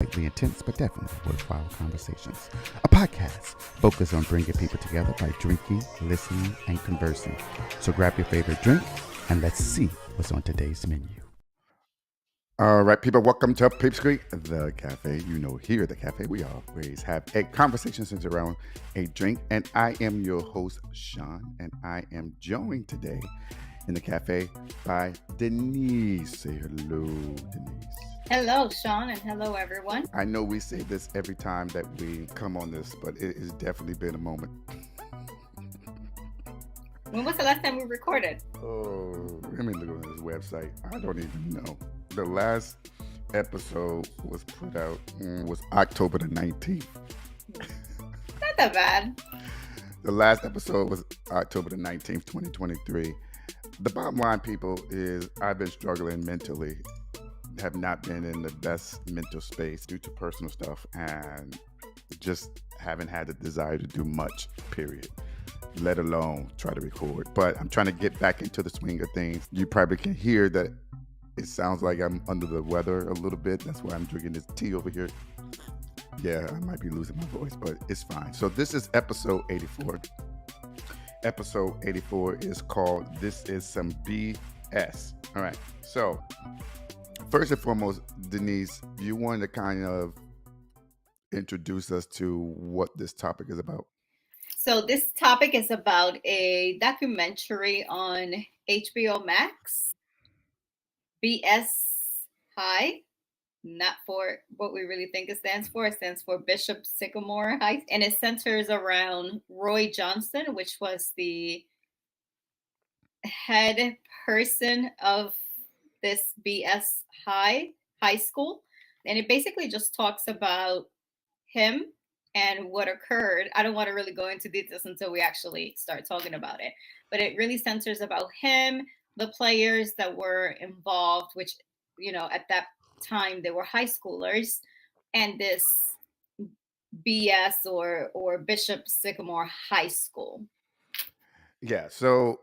Slightly intense, but definitely worthwhile conversations. A podcast focused on bringing people together by drinking, listening, and conversing. So grab your favorite drink and let's see what's on today's menu. All right, people, welcome to Peeps Creek, the cafe. You know, here at the cafe, we always have a conversation centered around a drink. And I am your host, Sean, and I am joined today in the cafe by Denise. Say hello, Denise. Hello, Sean, and hello, everyone. I know we say this every time that we come on this, but it has definitely been a moment. When was the last time we recorded? Oh, let me look on this website. I don't even know. The last episode was put out was October the 19th. Not that bad. The last episode was October the 19th, 2023. The bottom line, people, is I've been struggling mentally, have not been in the best mental space due to personal stuff, and just haven't had the desire to do much, period, let alone try to record. But I'm trying to get back into the swing of things. You probably can hear that it sounds like I'm under the weather a little bit. That's why I'm drinking this tea over here. Yeah, I might be losing my voice, but it's fine. So this is episode 84. Episode 84 is called This Is Some BS. All right. So first and foremost, Denise, you wanted to kind of introduce us to what this topic is about. So this topic is about a documentary on HBO Max, BS High, not for what we really think it stands for. It stands for Bishop Sycamore High, and it centers around Roy Johnson, which was the head person of this BS High school. And it basically just talks about him and what occurred. I don't want to really go into details until we actually start talking about it, but it really centers about him, the players that were involved, which, you know, at that time they were high schoolers, and this BS or Bishop Sycamore High School. Yeah. So,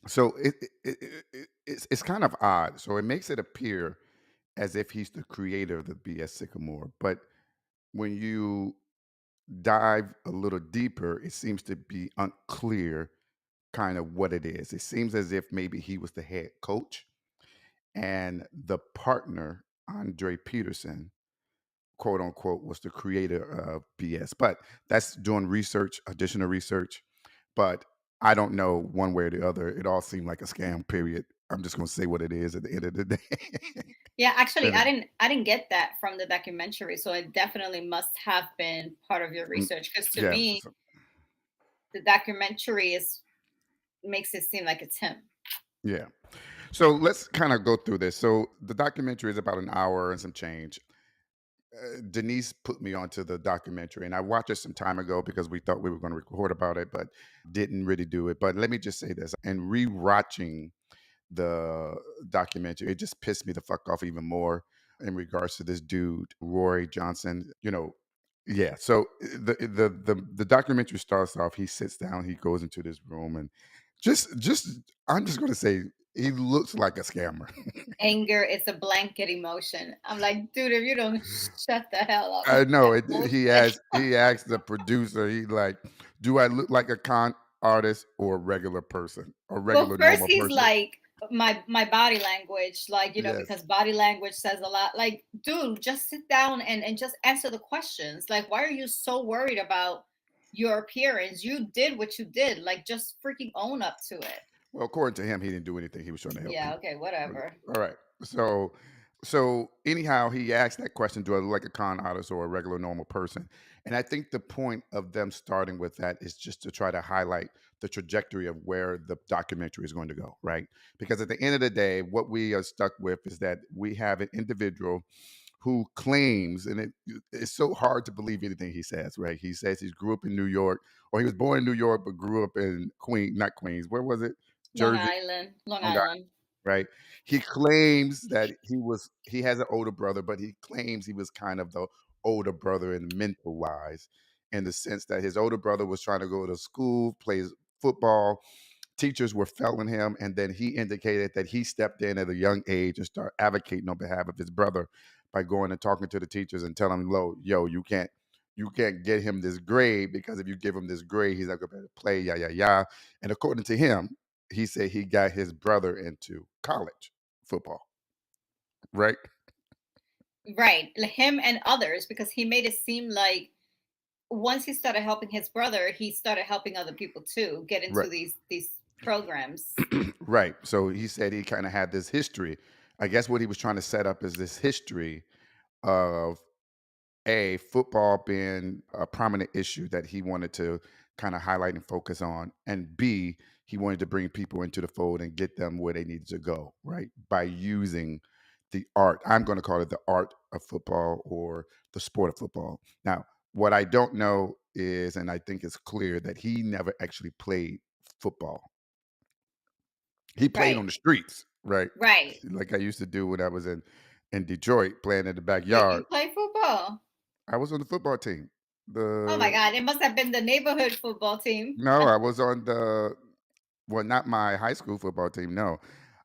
so it's kind of odd. So it makes it appear as if he's the creator of the BS Sycamore, but when you dive a little deeper, it seems to be unclear kind of what it is. It seems as if maybe he was the head coach and the partner, Andre Peterson, quote unquote, was the creator of BS. But that's doing research, additional research. But I don't know one way or the other. It all seemed like a scam, period. I'm just going to say what it is at the end of the day. Yeah, actually, I didn't get that from the documentary, so it definitely must have been part of your research. Because to Yeah. me, the documentary makes it seem like it's him. Yeah. So let's kind of go through this. So the documentary is about an hour and some change. Denise put me onto the documentary, and I watched it some time ago because we thought we were going to record about it, but didn't really do it. But let me just say this: and rewatching the documentary, it just pissed me the fuck off even more in regards to this dude, Roy Johnson. You know, yeah. So the documentary starts off. He sits down. He goes into this room, and just I'm just going to say he looks like a scammer. Anger is a blanket emotion. I'm like, dude, if you don't shut the hell up. I know That it. bullshit. He asked the producer. He like, do I look like a con artist or a regular person, a Well, regular first normal he's person? like, my body language, like, you know, Yes. because body language says a lot. Like, dude, just sit down and just answer the questions. Like, why are you so worried about your appearance? You did what you did. Like, just freaking own up to it. Well, according to him, he didn't do anything. He was trying to help Yeah, people. okay, whatever. All right. So anyhow, he asked that question: do I look like a con artist or a regular normal person? And I think the point of them starting with that is just to try to highlight the trajectory of where the documentary is going to go, right? Because at the end of the day, what we are stuck with is that we have an individual who claims, and it's so hard to believe anything he says, right? He says he grew up in New York, or he was born in New York but grew up in not Queens. Where was it? Long Jersey. Island, Long Long Island, Island. right? He claims that he has an older brother, but he claims he was kind of the older brother in mental wise, in the sense that his older brother was trying to go to school, plays football, teachers were failing him, and then he indicated that he stepped in at a young age and started advocating on behalf of his brother by going and talking to the teachers and telling them, yo, you can't get him this grade, because if you give him this grade, he's not going to be able to play, yeah. And according to him, he said he got his brother into college football, right? Right. Him and others, because he made it seem like once he started helping his brother, he started helping other people too get into Right. these programs. Right. So he said he kind of had this history. I guess what he was trying to set up is this history of A, football being a prominent issue that he wanted to kind of highlight and focus on, and B, he wanted to bring people into the fold and get them where they needed to go, right? By using the art. I'm going to call it the art of football or the sport of football. Now, what I don't know is, and I think it's clear, that he never actually played football. He played Right. on the streets, right? Right. Like I used to do when I was in Detroit playing in the Wait, backyard. you play football? I was on the football team. Oh my The God. It must have been the neighborhood football team. No, I was on well, not my high school football team. No,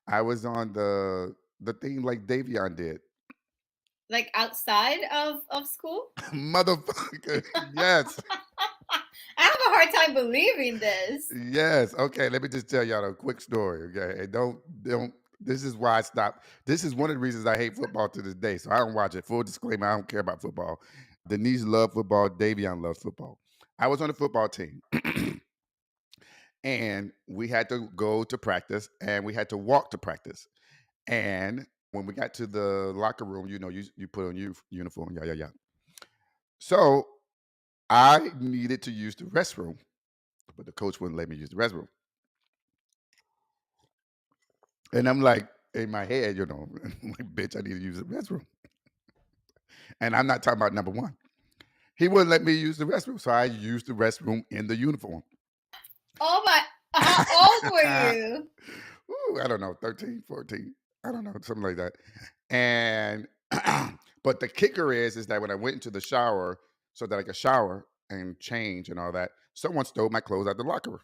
I was on the thing like Davion did. Like outside of school? Motherfucker, yes, I have a hard time believing this. yes. Okay, let me just tell y'all a quick story. Okay, and don't. This is why I stopped. This is one of the reasons I hate football to this day. So I don't watch it. Full disclaimer: I don't care about football. Denise loved football. Davion loves football. I was on the football team. And we had to go to practice and we had to walk to practice. And when we got to the locker room, you put on your uniform, yeah. So I needed to use the restroom, but the coach wouldn't let me use the restroom. And I'm like, in my head, like, bitch, I need to use the restroom. And I'm not talking about number one. He wouldn't let me use the restroom. So I used the restroom in the uniform. Oh my, how old were you? Ooh, I don't know, 13, 14. I don't know, something like that. And but the kicker is that when I went into the shower so that I could shower and change and all that, someone stole my clothes out the locker room.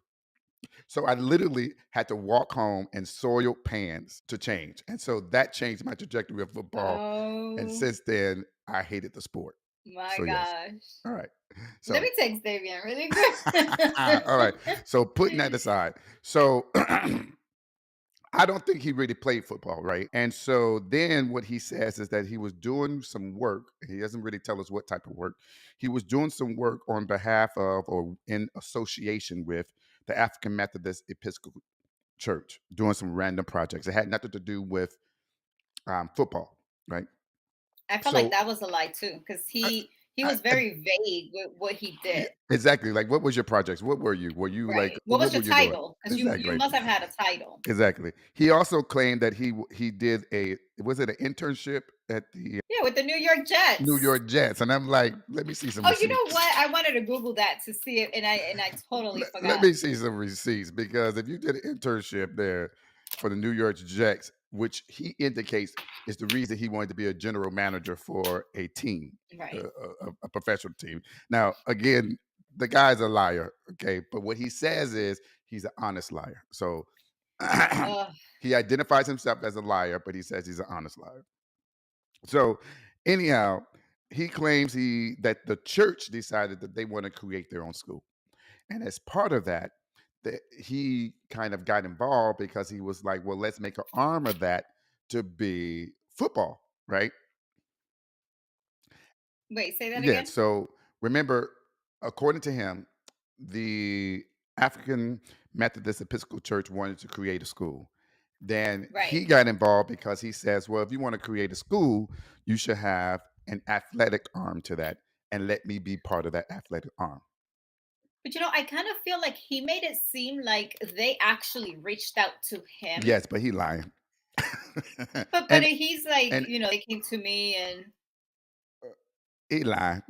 So I literally had to walk home in soiled pants to change. And so that changed my trajectory of football. And Oh since then, I hated the sport. my So yes. gosh. All right. Let So me text Davian really all right. quick. So putting that aside. So I don't think he really played football, right? And so then what he says is that he was doing some work. He doesn't really tell us what type of work. He was doing some work on behalf of or in association with the African Methodist Episcopal Church, doing some random projects. It had nothing to do with football, right? I felt like So that was a lie too, because I, he I, was I, very vague with what he yeah, did. exactly. Like, what was your projects? What were you? Were you like, Right. What what was were your you doing? title? Because you Exactly. must have had a title. Exactly. He also claimed that he did was it an internship at the Yeah, with the New York New Jets. York Jets, and I'm like, let me see some Oh, you know receipts. what? I wanted to Google that to see it, and I totally Let forgot. me see some receipts, because if you did an internship there for the New York Jets, which he indicates is the reason he wanted to be a general manager for a team, Right. a professional team. Now, again, the guy's a liar, okay, but what he says is he's an honest liar. So Ugh. he identifies himself as a liar, but he says he's an honest liar. So anyhow, he claims he that the church decided that they want to create their own school. And as part of that, he kind of got involved because he was like, well, let's make an arm of that to be football, right? Wait, say that Yeah. again. So remember, according to him, the African Methodist Episcopal Church wanted to create a school. Then Right. he got involved because he says, well, if you want to create a school, you should have an athletic arm to that, and let me be part of that athletic arm. But I kind of feel like he made it seem like they actually reached out to him. Yes, but he lying. But and he's like, and they came to me and he lying.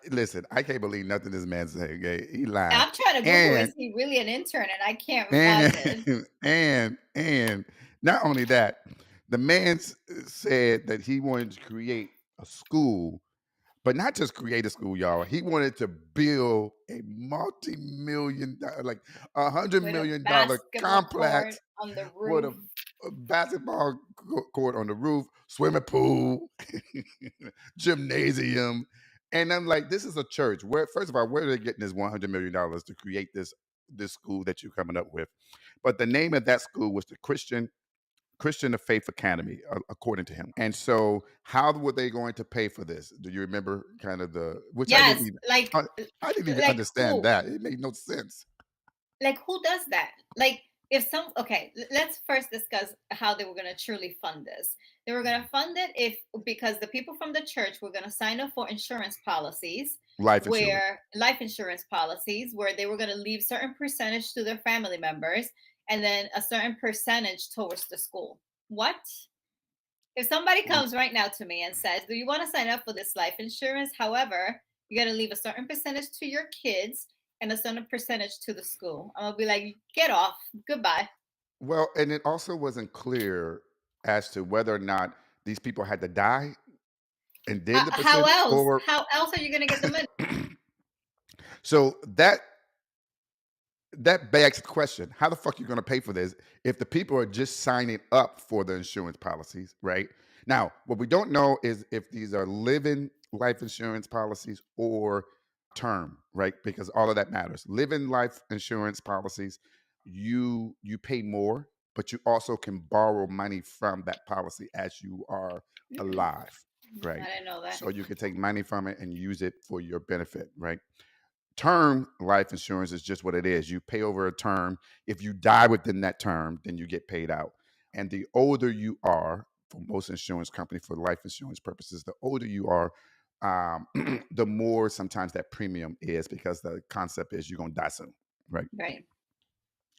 Listen, I can't believe nothing this man said. Okay? He lying. I'm trying to Google, And is he really an intern? And I can't and find it. and not only that, the man said that he wanted to create a school, but not just create a school, y'all. He wanted to build a multi-million, like With a $100 million basketball court complex on the with roof. a basketball court on the roof, swimming pool, gymnasium. And I'm like, this is a church. Where, first of all, where are they getting this $100 million to create this school that you're coming up with? But the name of that school was the Christian of Faith Academy, according to him. And so, how were they going to pay for this? Do you remember kind of the which Yes, I, I didn't even like understand who? that. It made no sense. Like who does that? Like if some okay, let's first discuss how they were going to truly fund this. They were going to fund it if because the people from the church were going to sign up for insurance policies Life insurance. where life insurance policies where they were going to leave certain percentage to their family members and then a certain percentage towards the school. What? If somebody comes right now to me and says, "Do you want to sign up for this life insurance? However, you got to leave a certain percentage to your kids and a certain percentage to the school." I'm gonna be like, "Get off, goodbye." Well, and it also wasn't clear as to whether or not these people had to die and then the How percentage, else? or How else are you gonna get the money? so that begs the question: how the fuck you going to pay for this if the people are just signing up for the insurance policies, right? Now, what we don't know is if these are living life insurance policies or term, right? Because all of that matters. Living life insurance policies, you pay more, but you also can borrow money from that policy as you are Mm, alive, I right? didn't know that. So you can take money from it and use it for your benefit, right? Term life insurance is just what it is. You pay over a term. If you die within that term, then you get paid out. And the older you are, for most insurance companies, for life insurance purposes, the older you are, the more sometimes that premium is because the concept is you're going to die soon, right? Right.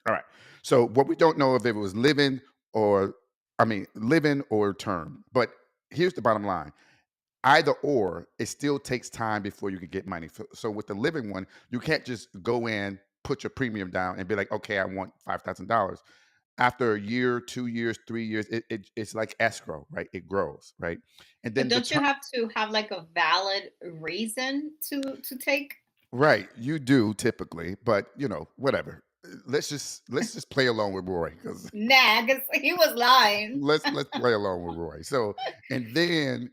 All right. So what we don't know if it was living or, living or term. But here's the bottom line: either or, it still takes time before you can get money. So with the living one, you can't just go in, put your premium down, and be like, okay, I want $5,000. After a year, 2 years, 3 years, it's like escrow, right? It grows, right? And But then the don't you term, have to have like a valid reason to take? right? You do typically, but whatever. Let's just play along with Roy because Nah, because he was lying. let's play along with Roy. So and then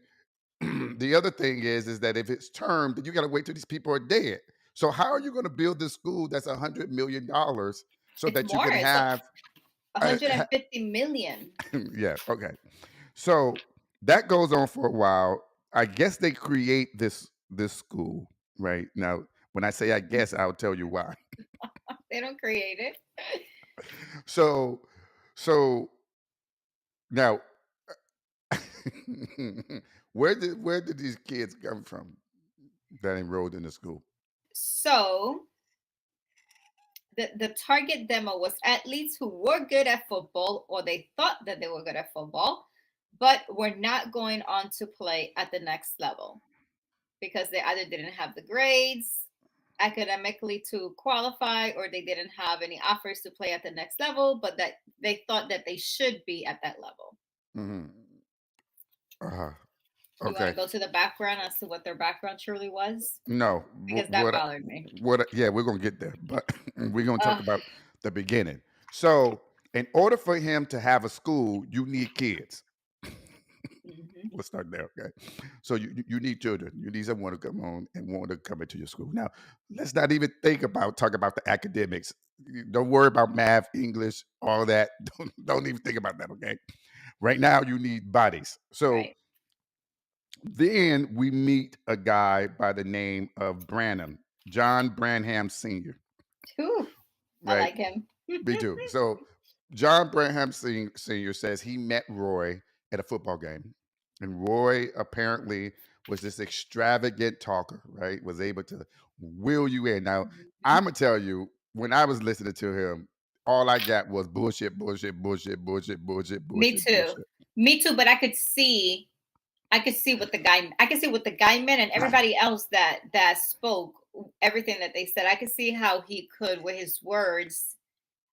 the other thing is that if it's termed, then you got to wait till these people are dead. So how are you going to build this school that's $100 million so It's that you more. can It's have? Uh, 150 million. yeah, okay. So that goes on for a while. I guess they create this school right now. When I say I guess, I'll tell you why. They don't create it. So so now, where did these kids come from that enrolled in the school? So the target demo was athletes who were good at football or they thought that they were good at football, but were not going on to play at the next level because they either didn't have the grades academically to qualify or they didn't have any offers to play at the next level, but that they thought that they should be at that level. Hmm. Uh-huh. You want Okay. to go to the background as to what their background truly was? No, Because that bothered me. yeah, we're gonna get there, but we're gonna talk Uh, about the beginning. So, in order for him to have a school, you need kids. mhm. Let's start there, okay? So you need children. You need someone to come on and want to come into your school. Now, let's not even talk about the academics. Don't worry about math, English, all that. Don't even think about that, okay? Right now, you need bodies. So Right. then we meet a guy by the name of Branham, John Branham Sr., Whew, I right? like him. Me too. So John Branham Sr. says he met Roy at a football game. And Roy apparently was this extravagant talker, right? Was able to wheel you in. Now, I'm Mhm. going to tell you, when I was listening to him, all I got was bullshit, bullshit, bullshit, bullshit, bullshit, Me bullshit, too. bullshit. Me too, but I could see what the guy meant and everybody else that spoke everything that they said. I could see how he could with his words,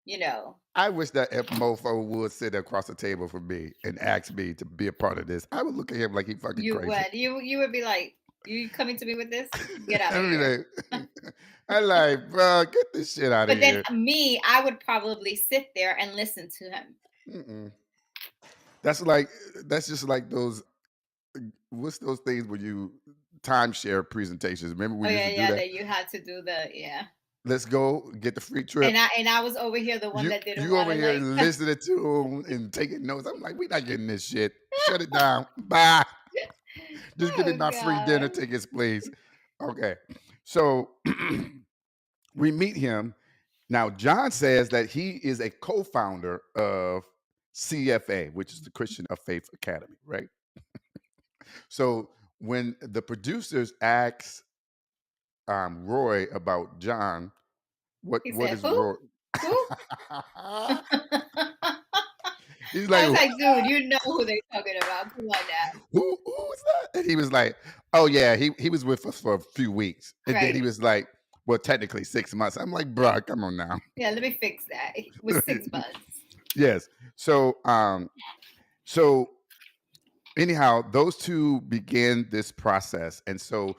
you know. I wish that if mofo would sit across the table from me and ask me to be a part of this. I would look at him like he fucking You crazy. would. You would be like, You coming to me with this? Get out I of mean, here. I like, bro, get this shit out of But then here. me, I would probably sit there and listen to him. Mm-mm. That's like that's just like those what's those things when you timeshare presentations? Remember we Oh used yeah, to do yeah. that? That you had to do the yeah. Let's go get the free trip. And I was over here the one that didn't You want over to here like. listening to them and taking notes. I'm like, we not getting this shit. Shut it down. Bye. Just give me Oh my free dinner God. tickets, please. Okay. So we meet him. Now, John says that he is a co-founder of CFA, which is the Christian of Faith Academy, right? So when the producers ask Roy about John, He what said, is "Who? Roy? Who?" He's I like, was like, "Dude, you know who they're talking about? Come on now." who is that? And he was like, oh yeah, he was with us for a few weeks, and then he Right. was like, well, technically 6 months. I'm like, bro, come on now. Yeah. Let me fix that. With 6 months. Yes. So so anyhow, those two began this process, and so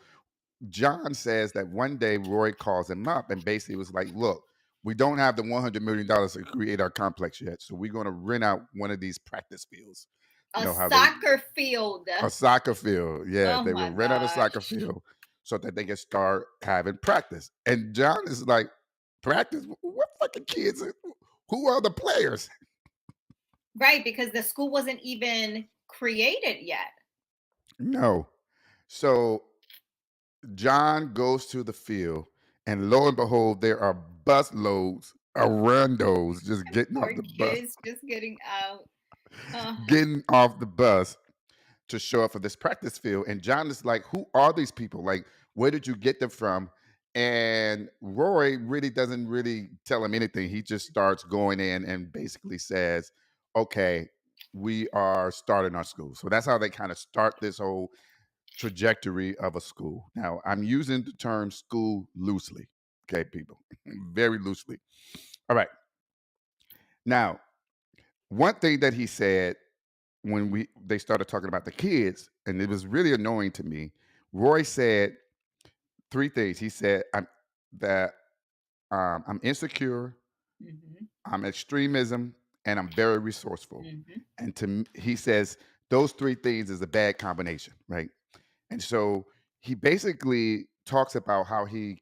John says that one day Roy calls him up and basically was like, look, we don't have the $100 million to create our complex yet. So we're going to rent out one of these practice fields. You A know how they, soccer field. a soccer field. Yeah, Oh they will my rent out a soccer gosh. field so that they can start having practice. And John is like, practice? What fucking kids? Who are the players? Right, because the school wasn't even created yet. No. So John goes to the field, and lo and behold, there are bus loads of randos just getting off Poor the bus, kids just getting out. Oh, getting off the bus to show up for this practice field. And John is like, "Who are these people? Like, where did you get them from?" And Roy really doesn't really tell him anything. He just starts going in and basically says, "Okay, we are starting our school." So that's how they kind of start this whole trajectory of a school. Now, I'm using the term school loosely, okay, people, very loosely. All right. Now, one thing that he said when they started talking about the kids, and it was really annoying to me. Roy said three things. He said, that I'm insecure, mhm, I'm extremism, and I'm very resourceful. mhm. And he says those three things is a bad combination, right? And so he basically talks about how he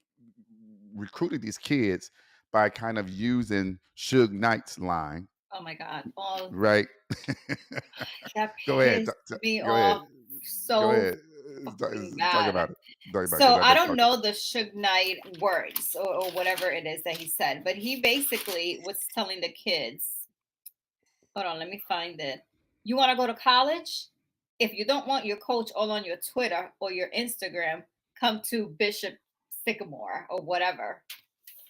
recruited these kids by kind of using Suge Knight's line, Oh my God. Oh, right? that Go ahead. pissed me Go ahead. off Go so ahead. fucking Talk bad. about it. Talk about it So because I've I been don't talking. know the Suge Knight words or whatever it is that he said, but he basically was telling the kids, hold on, let me find it. You want to go to college? If you don't want your coach all on your Twitter or your Instagram, come to Bishop Sycamore or whatever.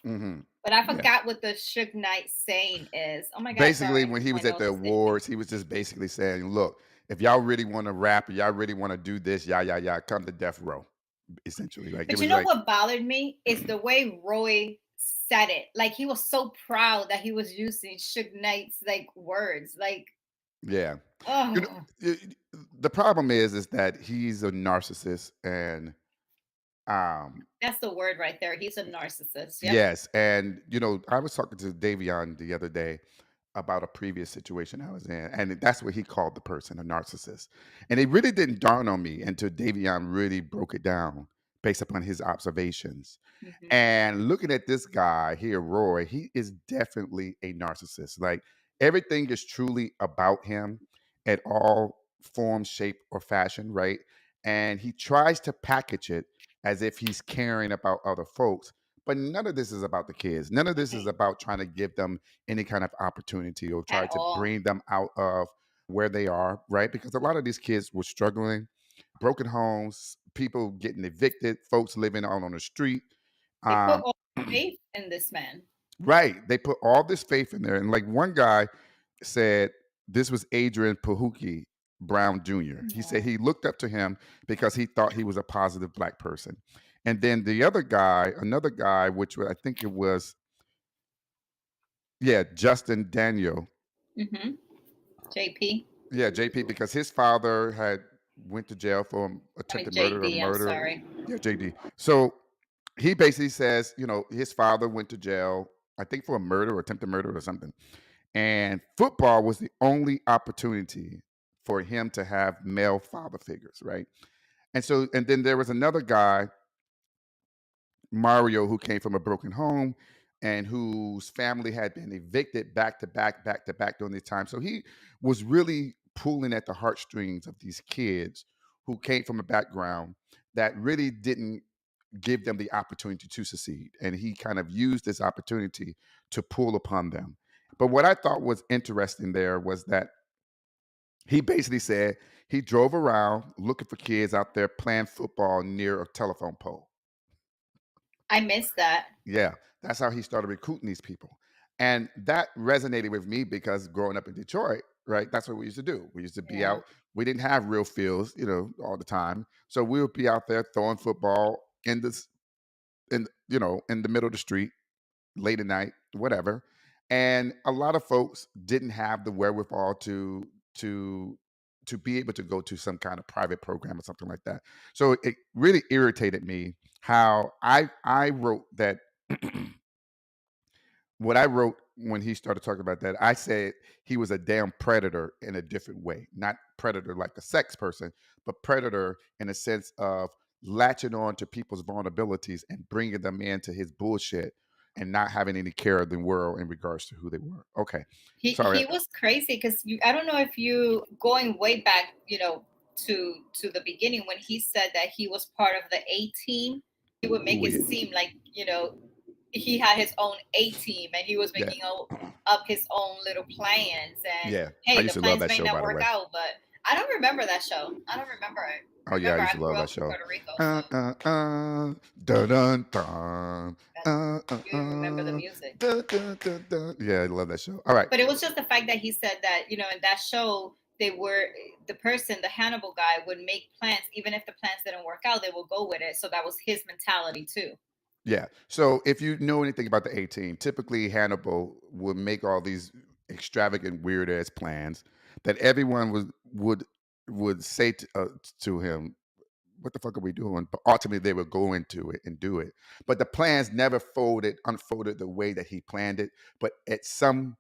Hmm. But I Yeah. forgot what the Suge Knight saying is. Oh my God, Basically, sorry. when he My was at nose the is itching. awards, he was just basically saying, "Look, if y'all really want to rap, y'all really want to do this, come to death row." Essentially, like it But you was know like, what bothered me is the way Roy said it. Like he was so proud that he was using Suge Knight's like words. Like, yeah. You know, oh, the problem is that he's a narcissist, and um, that's the word right there. He's a narcissist. Yep. yes, and I was talking to Davion the other day about a previous situation I was in, and that's what he called the person, a narcissist. And it really didn't dawn on me until Davion really broke it down based upon his observations. Hmm. And looking at this guy here, Roy, he is definitely a narcissist. Like everything is truly about him at all form, shape, or fashion, right? And he tries to package it as if he's caring about other folks. But none of this is about the kids. None of this is Right. about trying to give them any kind of opportunity or try At to all. bring them out of where they are, right? Because a lot of these kids were struggling, broken homes, people getting evicted, folks living out on the street. They put Um, all faith in this man. right. They put all this faith in there. And like one guy said, this was Adrian Pahuki Brown Jr. He said No. he looked up to him because he thought he was a positive black person. And then the other guy, another guy, I think it was, yeah, Justin Daniel. Hmm. JP. Yeah, JP, because his father had went to jail for I mean attempted murder or JD. I'm murder. sorry. Yeah, JD. So he basically says, his father went to jail, I think for a murder or attempted murder or something. And football was the only opportunity for him to have male father figures, right? And then there was another guy, Mario, who came from a broken home and whose family had been evicted back to back during this time. So he was really pulling at the heartstrings of these kids who came from a background that really didn't give them the opportunity to succeed. And he kind of used this opportunity to pull upon them. But what I thought was interesting there was that he basically said he drove around looking for kids out there playing football near a telephone pole. I missed that. Yeah, that's how he started recruiting these people. And that resonated with me because growing up in Detroit, right, that's what we used to do. We used to be Yeah. out. We didn't have real fields, all the time. So we would be out there throwing football in the middle of the street, late at night, whatever. And a lot of folks didn't have the wherewithal to to be able to go to some kind of private program or something like that. So it really irritated me how I wrote that what I wrote when he started talking about that, I said he was a damn predator in a different way. Not predator like a sex person, but predator in a sense of latching on to people's vulnerabilities and bringing them into his bullshit and not having any care of the world in regards to who they were. Okay. Sorry. He was crazy because I don't know if you going way back, to the beginning when he said that he was part of the A team. He would make Oh, it yeah. seem like he had his own A team and he was Yeah. making up his own little plans. And Yeah. I hey, the used to love plans that may show, not by the work way. out, but I don't remember that show. I don't remember it. Oh yeah, I Remember, used I to grew love that up in show. Puerto Rico, so Dun dun dun. that's, you remember the music. Dun, dun, dun, dun. Yeah, I love that show. All right. But it was just the fact that he said that, in that show, they were the person, the Hannibal guy, would make plans, even if the plans didn't work out, they will go with it. So that was his mentality too. Yeah. So if you know anything about the 18, typically Hannibal would make all these extravagant, weird ass plans that everyone would say to him, "What the fuck are we doing?" But ultimately, they would go into it and do it. But the plans never unfolded the way that he planned it. But at some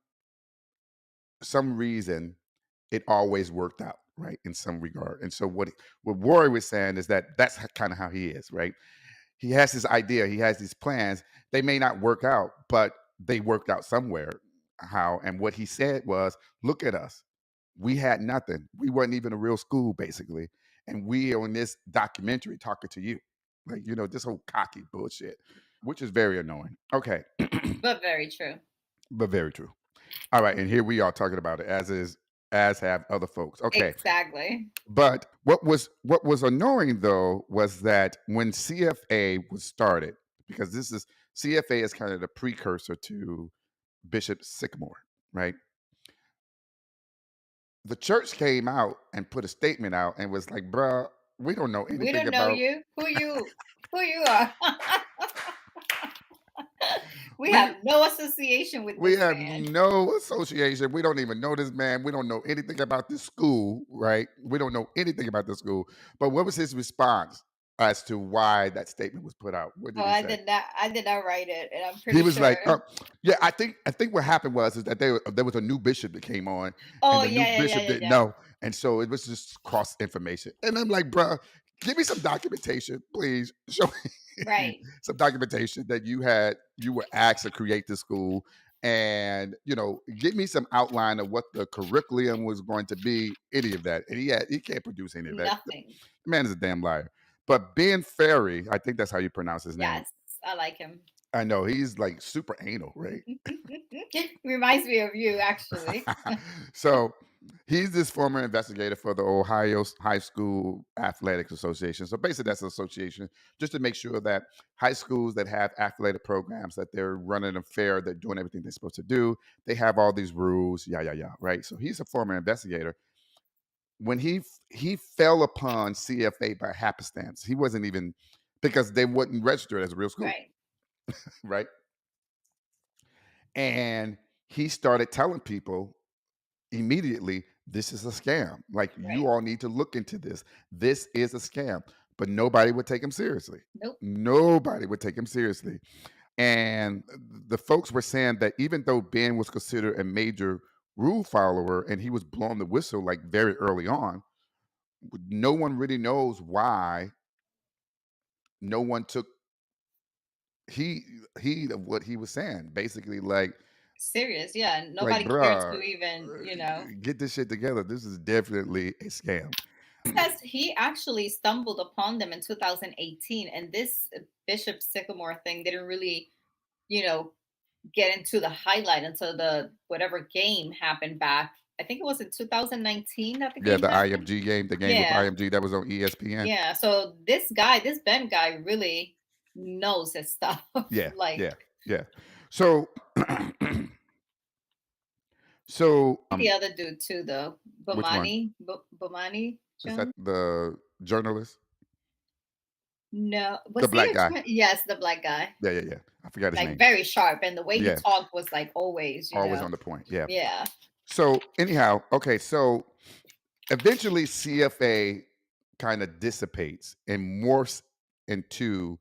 reason, it always worked out, right, in some regard. And so what Rory was saying is that that's kind of how he is, right? He has his idea, he has these plans. They may not work out, but they worked out somewhere. How and what he said was, "Look at us. We had nothing. We wasn't even a real school, basically, and we on this documentary talking to you, like this whole cocky bullshit," which is very annoying. Okay, But very true. but very true. All right, and here we are talking about it as have other folks. Okay, Exactly. but what was annoying though was that when CFA was started, because this is CFA is kind of the precursor to Bishop Sycamore, right? The church came out and put a statement out and was like, "Bruh, we don't know We anything don't know about you. Who you are. We we have no association with we this have man. no association. We don't even know this man. We don't know anything about this school, right? We don't know anything about the school." But what was his response as to why that statement was put out? What Oh, did he say? I did not write it, and I'm He pretty was sure. like, yeah, I think what happened was is that there was a new bishop that came on, Oh and the new yeah, yeah, yeah, bishop yeah, didn't yeah. know, and so it was just cross information. And I'm like, bruh, give me some documentation, please. Show me Right. some documentation that you were asked to create this school, and give me some outline of what the curriculum was going to be. Any of that, and he can't produce any of that. The Nothing. man is a damn liar. But Ben Ferry, I think that's how you pronounce his name. Yes, I like him. I know he's like super anal, right? Reminds me of you, actually. So he's this former investigator for the Ohio High School Athletics Association. So basically, that's an association just to make sure that high schools that have athletic programs that they're running them fair, they're doing everything they're supposed to do. They have all these rules, yeah, yeah, yeah, right. So he's a former investigator. When he fell upon CFA by happenstance, he wasn't even because they wouldn't register it as a real school, Right. right? And he started telling people immediately this is a scam. Like, Right. you all need to look into this. This is a scam. But nobody would take him seriously. Nope. Nobody would take him seriously. And the folks were saying that even though Ben was considered a major rule follower and he was blowing the whistle like very early on, no one really knows why no one took he heed of what he was saying. Basically, Serious. Yeah. like, Nobody cared to bruh, even, get this shit together. This is definitely a scam. says he actually stumbled upon them in 2018, and this Bishop Sycamore thing didn't really, you know, get into the highlight until the whatever game happened back. I think it was in 2019 that the Yeah, game the happened. IMG game, the game with Yeah, IMG that was on ESPN. yeah. So this guy, this Ben guy, really knows his stuff. Yeah, Like yeah, yeah. So, so the other dude too, the which one? Bomani Is that Jones. the journalist? No, The was he black a guy. yes, the black guy. Yeah, yeah, yeah. I forgot his Like name. very sharp, and the way he Yeah, talked was like always, always on the point. Yeah. yeah. So anyhow, okay. So eventually, CFA kind of dissipates and morphs into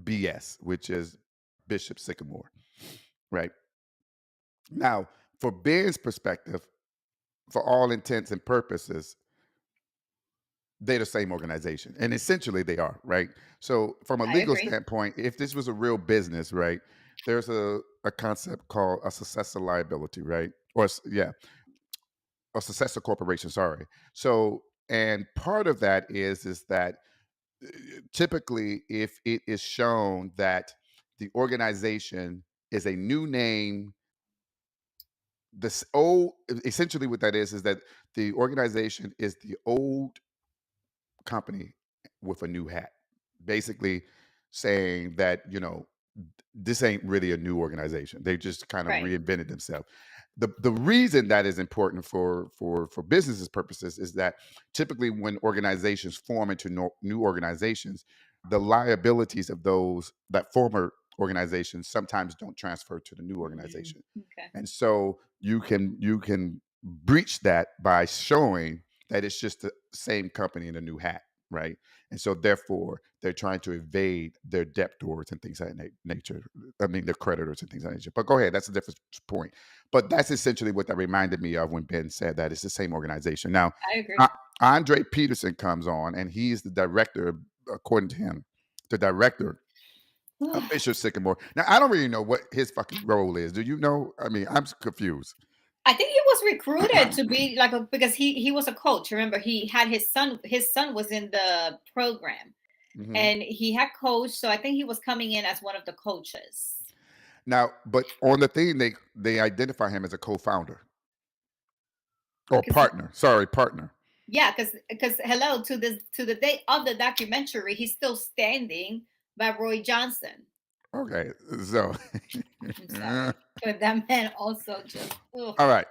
BS, which is Bishop Sycamore. Right now, for Ben's perspective, for all intents and purposes, they're the same organization, and essentially they are, right? So from a I legal agree. standpoint, if this was a real business, right, there's a concept called a successor liability, right? Yeah, a successor corporation, sorry. So, and part of that is that uh, typically if it is shown that the organization is a new name, this old essentially what that is that the organization is the old company with a new hat, basically saying that this ain't really a new organization. They just kind of Right. reinvented themselves. The reason that is important for businesses purposes is that typically when organizations form into new organizations, the liabilities of those that former organizations sometimes don't transfer to the new organization, Okay. and so you can breach that by showing that it's just the same company in a new hat, right? And so therefore they're trying to evade their debtors and things of that nature. I mean, their creditors and things of that nature. But go ahead, that's a different point. But that's essentially what that reminded me of when Ben said that it's the same organization. Now, I agree. A- Andre Peterson comes on, and he's the director, according to him, the director of Bishop Sycamore. Now, I don't really know what his fucking role is. Do you know? I mean, I'm confused. I think he was recruited to be like because he was a coach. Remember, he had his son. His son was in the program, Mhm. and he had coached. So I think he was coming in as one of the coaches. Now, but on the thing, they identify him as a co-founder or Because partner. Sorry, partner. yeah, because hello to the day of the documentary, he's still standing by Roy Johnson. Okay, so I'm sorry, but that man also just ugh. all right.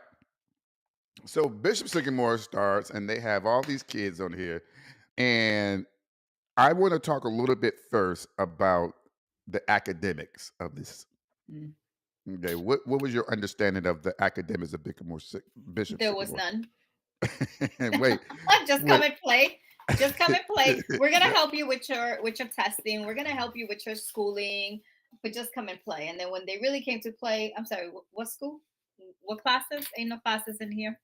So Bishop Sycamore starts, and they have all these kids on here, and I want to talk a little bit first about the academics of this. Mm. Okay, what was your understanding of the academics of Bishop There was Sycamore? none. wait, Just come wait. and play. Just come and play. We're gonna help you with your testing. We're gonna help you with your schooling, but just come and play. And then when they really came to play, I'm sorry, what school? What classes? Ain't no classes in here.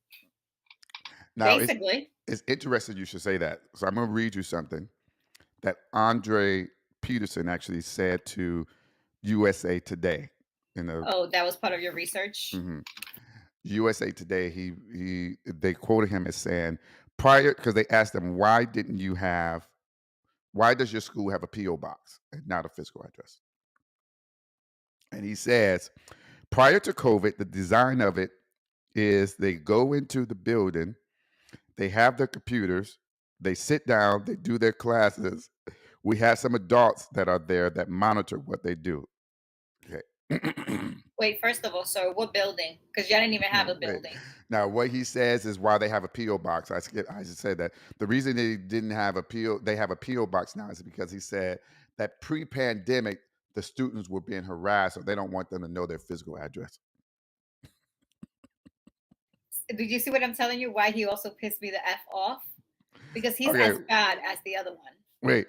Now Basically. it's interesting you should say that. So I'm gonna read you something that Andre Peterson actually said to USA Today in a Oh, that was part of your research. mhm. USA Today. He they quoted him as saying prior because they asked him why does your school have a PO box and not a physical address? And he says prior to COVID, the design of it is they go into the building, they have their computers, they sit down, they do their classes. We have some adults that are there that monitor what they do. Okay. Wait, first of all, so what building? Because y'all didn't even have a Wait. building. Now, what he says is why they have a PO box. I just said that the reason they didn't have a PO, they have a PO box now is because he said that pre-pandemic the students were being harassed, so they don't want them to know their physical address. Did you see what I'm telling you? Why he also pissed me the F off? Because he's Okay, as bad as the other one. wait.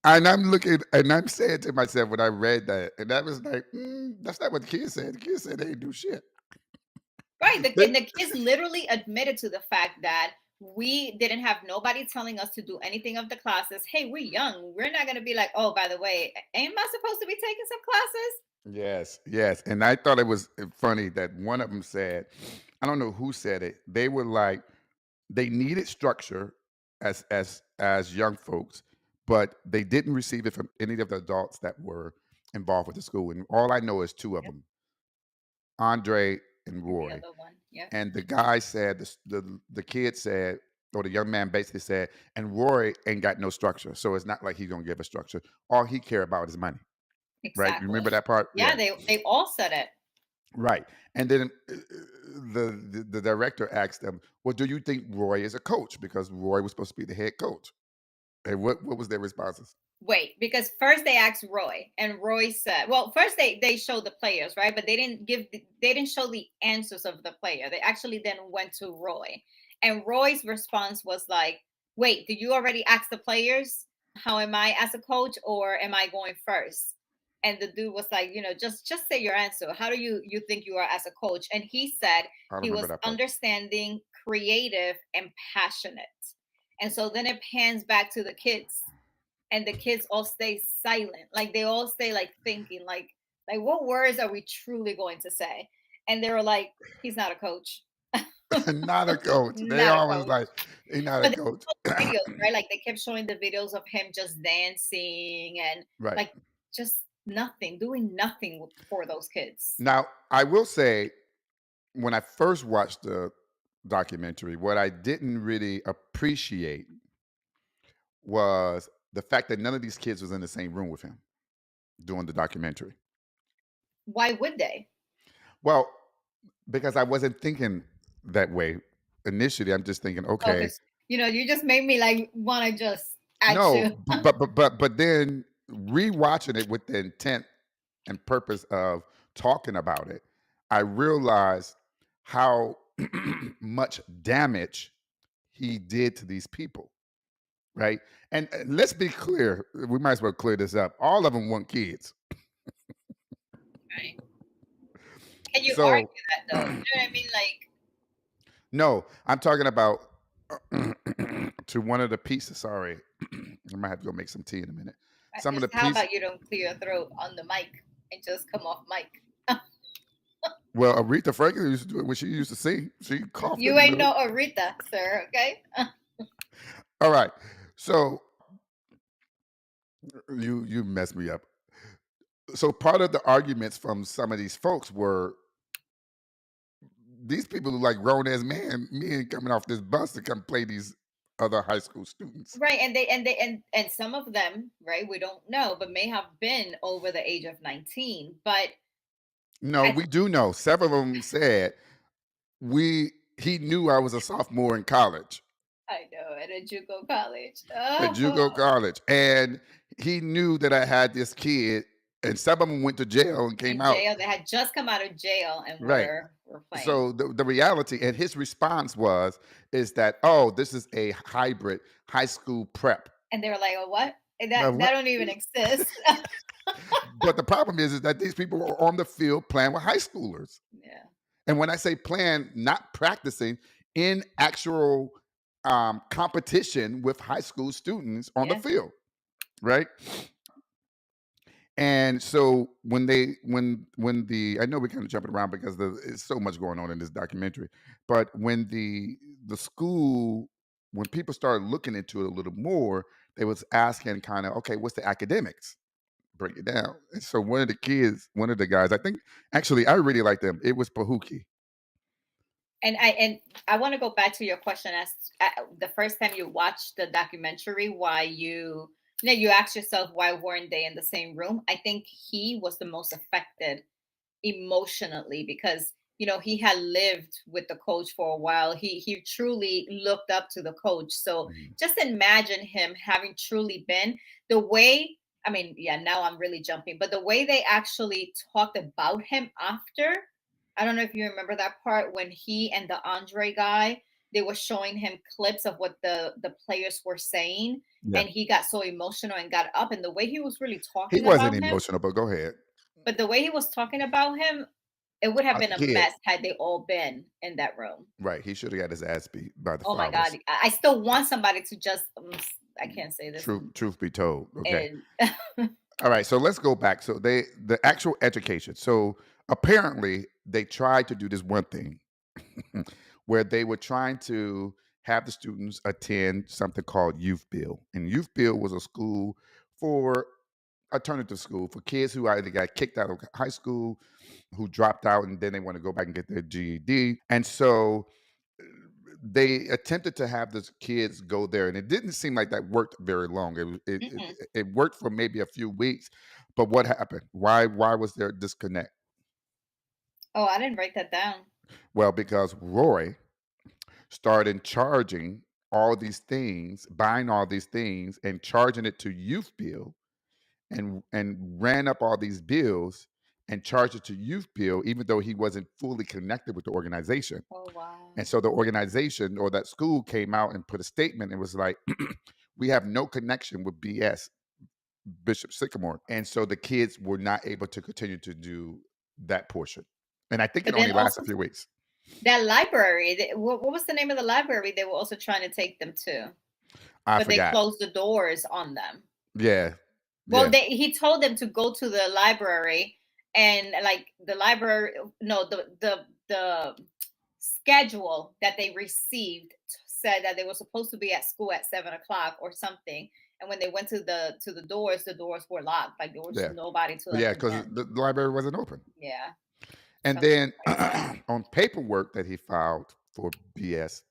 And I'm looking and I'm saying to myself when I read that, and that was like, that's not what the kids said. The kids said they didn't do shit. Right. They, And the kids literally admitted to the fact that we didn't have nobody telling us to do anything of the classes. Hey, we're young. We're not going to be like, oh, by the way, am I supposed to be taking some classes? yes, yes. And I thought it was funny that one of them said, I don't know who said it. They were like, they needed structure as young folks, but they didn't receive it from any of the adults that were involved with the school. And all I know is two of Yep. them, Andre and And the Roy. other one. Yep. And the guy said, the kid said, or the young man basically said, and Roy ain't got no structure, so it's not like he's gonna give a structure. All he care about is money, right? You remember Exactly. that part? Yeah, Yeah, they all said it. right. And then the director asked them, "Well, do you think Roy is a coach? Because Roy was supposed to be the head coach." And what was their responses? Wait, because first they asked Roy, and Roy said, well, first they showed the players, right? But they didn't show the answers of the player. They actually then went to Roy. And Roy's response was like, wait, did you already ask the players how am I as a coach, or am I going first? And the dude was like, just say your answer. How do you think you are as a coach? And he said I don't he remember was that part. understanding, creative, and passionate. And so then it pans back to the kids, and the kids all stay silent, like they all stay like thinking, like what words are we truly going to say? And they were like, he's not a coach. Not a coach. They Not a always coach. like, he's not a But they coach. showed the videos, right? Like they kept showing the videos of him just dancing and Right. like just nothing, doing nothing for those kids. Now, I will say, when I first watched the documentary, what I didn't really appreciate was the fact that none of these kids was in the same room with him doing the documentary. Why would they? Well, because I wasn't thinking that way initially. I'm just thinking, Oh, okay, because you just made me like want to just at no, you. but then rewatching it with the intent and purpose of talking about it, I realized how much damage he did to these people, right? And let's be clear, we might as well clear this up. All of them want kids. Right? Can you So argue that though? You know what I mean? Like, no, I'm talking about to one of the pieces. Sorry, I might have to go make some tea in a minute. Some of just the how piece. about you don't clear your throat on the mic and just come off mic? Well, Aretha Franklin used to do it when she used to sing. She coughed in You the ain't middle. no Aretha, sir. Okay. All right, so you messed me up. So part of the arguments from some of these folks were these people are like grown as men coming off this bus to come play these other high school students. Right, and some of them, right, we don't know, but may have been over the age of 19. But No, I, we do know. Several of them said we he knew I was a sophomore in college I know at a JUCO college. at Juco Oh, College, and he knew that I had this kid, and some of them went to jail and came in out. jail, they had just come out of jail and Right. were playing, So the reality, and his response is that, oh, this is a hybrid high school prep. and they were like, "Oh, what? Now, That don't even exist." but the problem is that these people are on the field playing with high schoolers. Yeah, And when I say playing, not practicing, in actual competition with high school students on the yeah, field, right? And so when the I know we're kind of jumping around because there's so much going on in this documentary, but when the school when people started looking into it a little more, they was asking kind of, okay, what's the academics? Break it down. And so one of the guys, I think actually I really like them. It was Pahuki. and I want to go back to your question as the first time you watched the documentary, why you asked yourself why weren't they in the same room? I think he was the most affected emotionally because he had lived with the coach for a while. He truly looked up to the coach. So Mhm. just imagine him having truly been the way. I mean, yeah, now I'm really jumping, but the way they actually talked about him after, I don't know if you remember that part when he and the Andre guy, they were showing him clips of what the players were saying, Yeah. and he got so emotional and got up, and the way he was really He talking wasn't about him, emotional, but go ahead. but the way he was talking about him, it would have About been the a kid. mess had they all been in that room. Right. He should have got his ass beat by the Oh my god, fathers. I still want somebody to just I can't say this Truth be told. Okay. and All right. So let's go back. So the actual education. So apparently they tried to do this one thing where they were trying to have the students attend something called Youth Build. And Youth Build was a school for alternative school for kids who either got kicked out of high school, who dropped out, and then they want to go back and get their GED. And so they attempted to have the kids go there, and it didn't seem like that worked very long. mm-mm. It worked for maybe a few weeks, but what happened? Why was there a disconnect? Oh, I didn't write that down. Well, because Roy started charging all these things, buying all these things, and charging it to Youth Bill, and ran up all these bills and charged it to Youth Bill, even though he wasn't fully connected with the organization. Oh wow. And so the organization or that school came out and put a statement and was like, we have no connection with BS, Bishop Sycamore. And so the kids were not able to continue to do that portion. And I think it But then only lasts a also few weeks. that library, what was the name of the library they were also trying to take them to? I But they forgot. closed the doors on them. Yeah. Well, Yeah. he told them to go to the library, and like the library, no, the schedule that they received said that they were supposed to be at school at 7 o'clock or something. And when they went to the doors were locked. Like there was Yeah. nobody to let Yeah. them Because in. the library wasn't open. Yeah, And something then crazy. on paperwork that he filed for BS,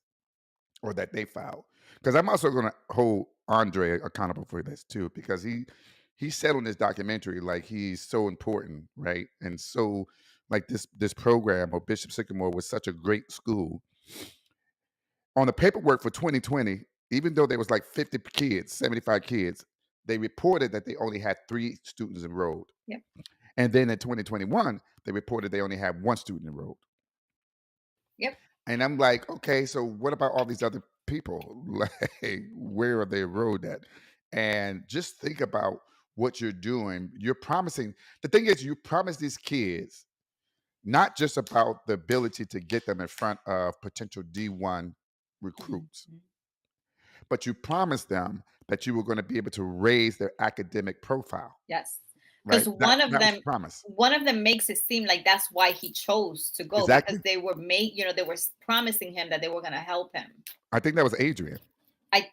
or that they filed, because I'm also going to hold Andre accountable for this too, because he said on this documentary like he's so important, right? And so like this program or Bishop Sycamore was such a great school. On the paperwork for 2020, even though there was like 50 kids, 75 kids, they reported that they only had 3 students enrolled. Yep. And then in 2021, they reported they only had 1 student enrolled. Yep. And I'm like, okay, so what about all these other people? Like, where are they enrolled at? And just think about what you're doing. You're promising. The thing is, you promise these kids not just about the ability to get them in front of potential D1 recruits, Mhm. but you promise them that you were going to be able to raise their academic profile, Yes, right? because one of That was them your promise. one of them makes it seem like that's why he chose to go because Exactly. they were they were promising him that they were going to help him. I think that was Adrian I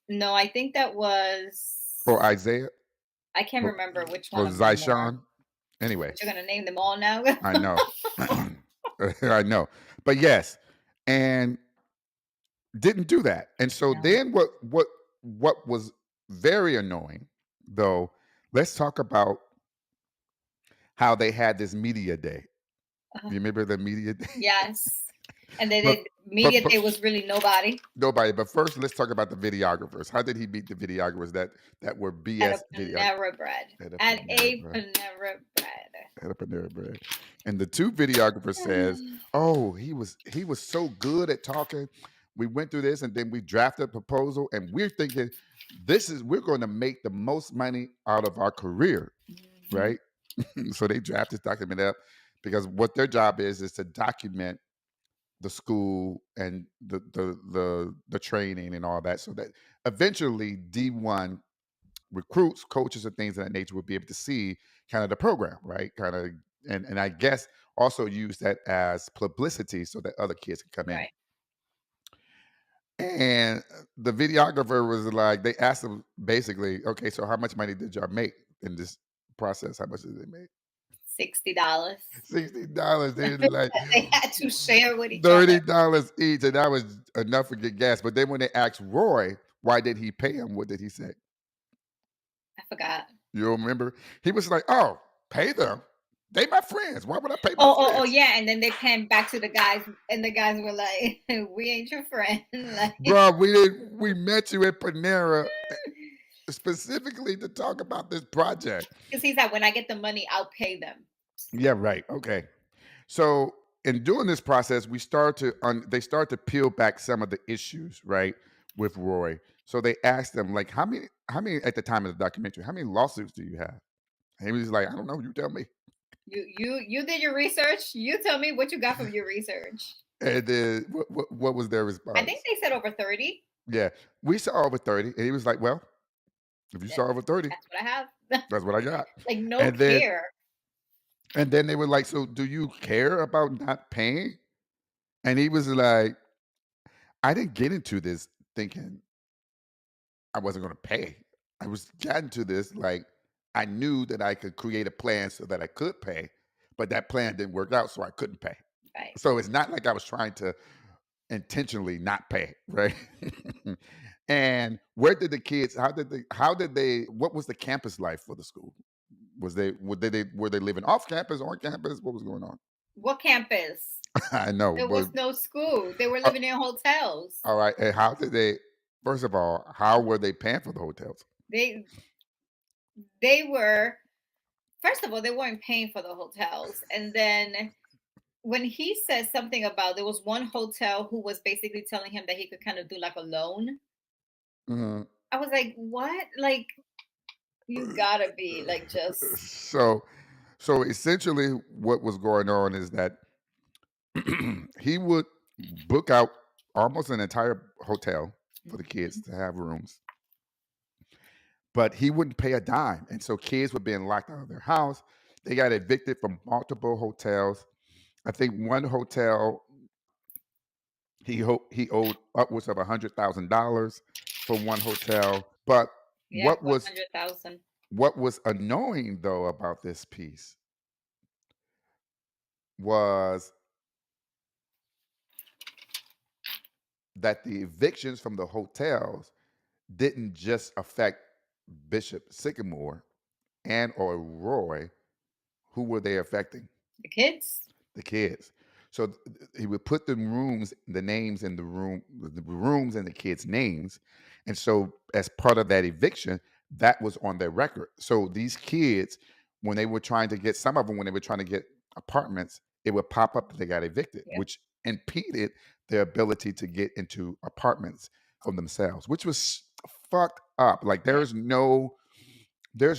No, I think that or was Isaiah I can't or, remember which one or of them were. Zyshawn. Anyway, But you're going to name them all now? I know. I know. But yes, and didn't do that. And so No. then what was very annoying though, let's talk about how they had this media day. Uh, You remember the media day? yes. And then but media but day was really nobody. nobody. But first, let's talk about the videographers. How did he beat the videographers that were At BS a videographers? Panera Bread. At a At Panera a Bread. Panera Bread. At a Panera Bread. And the 2 videographers says, "Oh, he was so good at talking. We went through this, and then we drafted a proposal, and we're thinking we're going to make the most money out of our career, Mhm. right?" So they draft this document up because what their job is to document the school and the training and all that, so that eventually D1 recruits, coaches, and things of that nature will be able to see kind of the program, right? Kind of, and I guess also use that as publicity so that other kids can come in. Right. And the videographer was like, they asked him basically, okay, so how much money did y'all make in this process? How much did they make? $60. $60. They're like They had to share with each other. $30 each, and that was enough to get gas. But then when they asked Roy, why did he pay him? What did he say? I forgot. You remember? He was like, "Oh, pay them. They my friends. Why would I pay my Oh, friends?" yeah. And then they panned back to the guys, and the guys were like, "We ain't your friend." Like, Bro, we met you at Panera specifically to talk about this project. because he's like, "When I get the money, I'll pay them." Yeah, right. Okay. So in doing this process, we start to they start to peel back some of the issues, right, with Roy. So they asked them, like, how many at the time of the documentary, how many lawsuits do you have? And he was like, I don't know, you tell me. You did your research. You tell me what you got from your research. And then what was their I think response? they said over 30. Yeah, we saw over 30, and he was like, well, if you That- saw over 30, That's what I have. that's what I got. Like no And then care. they were like, so do you care about not paying? And he was like, I didn't get into this thinking I wasn't going to pay. I was getting to this like I knew that I could create a plan so that I could pay, but that plan didn't work out, so I couldn't pay. Right. So it's not like I was trying to intentionally not pay, right? And where did the kids? How did they? What was the campus life for the school? Were they living off campus, on campus? What was going on? What campus? I know, There but was no school. They were uh, living in hotels. all right. And how did they? First of all, how were they paying for the hotels? They they were first of all, they weren't paying for the hotels. And then when he said something about there was one hotel who was basically telling him that he could kind of do like a loan. Mhm. I was like, what? Like, you gotta be like just So, so essentially, what was going on is that he would book out almost an entire hotel for the kids Mhm. to have rooms, but he wouldn't pay a dime, and so kids were being locked out of their house. They got evicted from multiple hotels. I think one hotel he owed upwards of $100,000 for one hotel. But Yeah, what was 100,000. annoying though about this piece was that the evictions from the hotels didn't just affect Bishop Sycamore and or Roy. Who were they affecting? The kids. The kids. So he would put the rooms, the names in the rooms and the kids' names. And so as part of that eviction, that was on their record. So these kids, when they were trying to get some of them, when they were trying to get apartments, it would pop up that they got evicted, Yeah. which impeded their ability to get into apartments for themselves, which was fucked up. Like Yeah. there's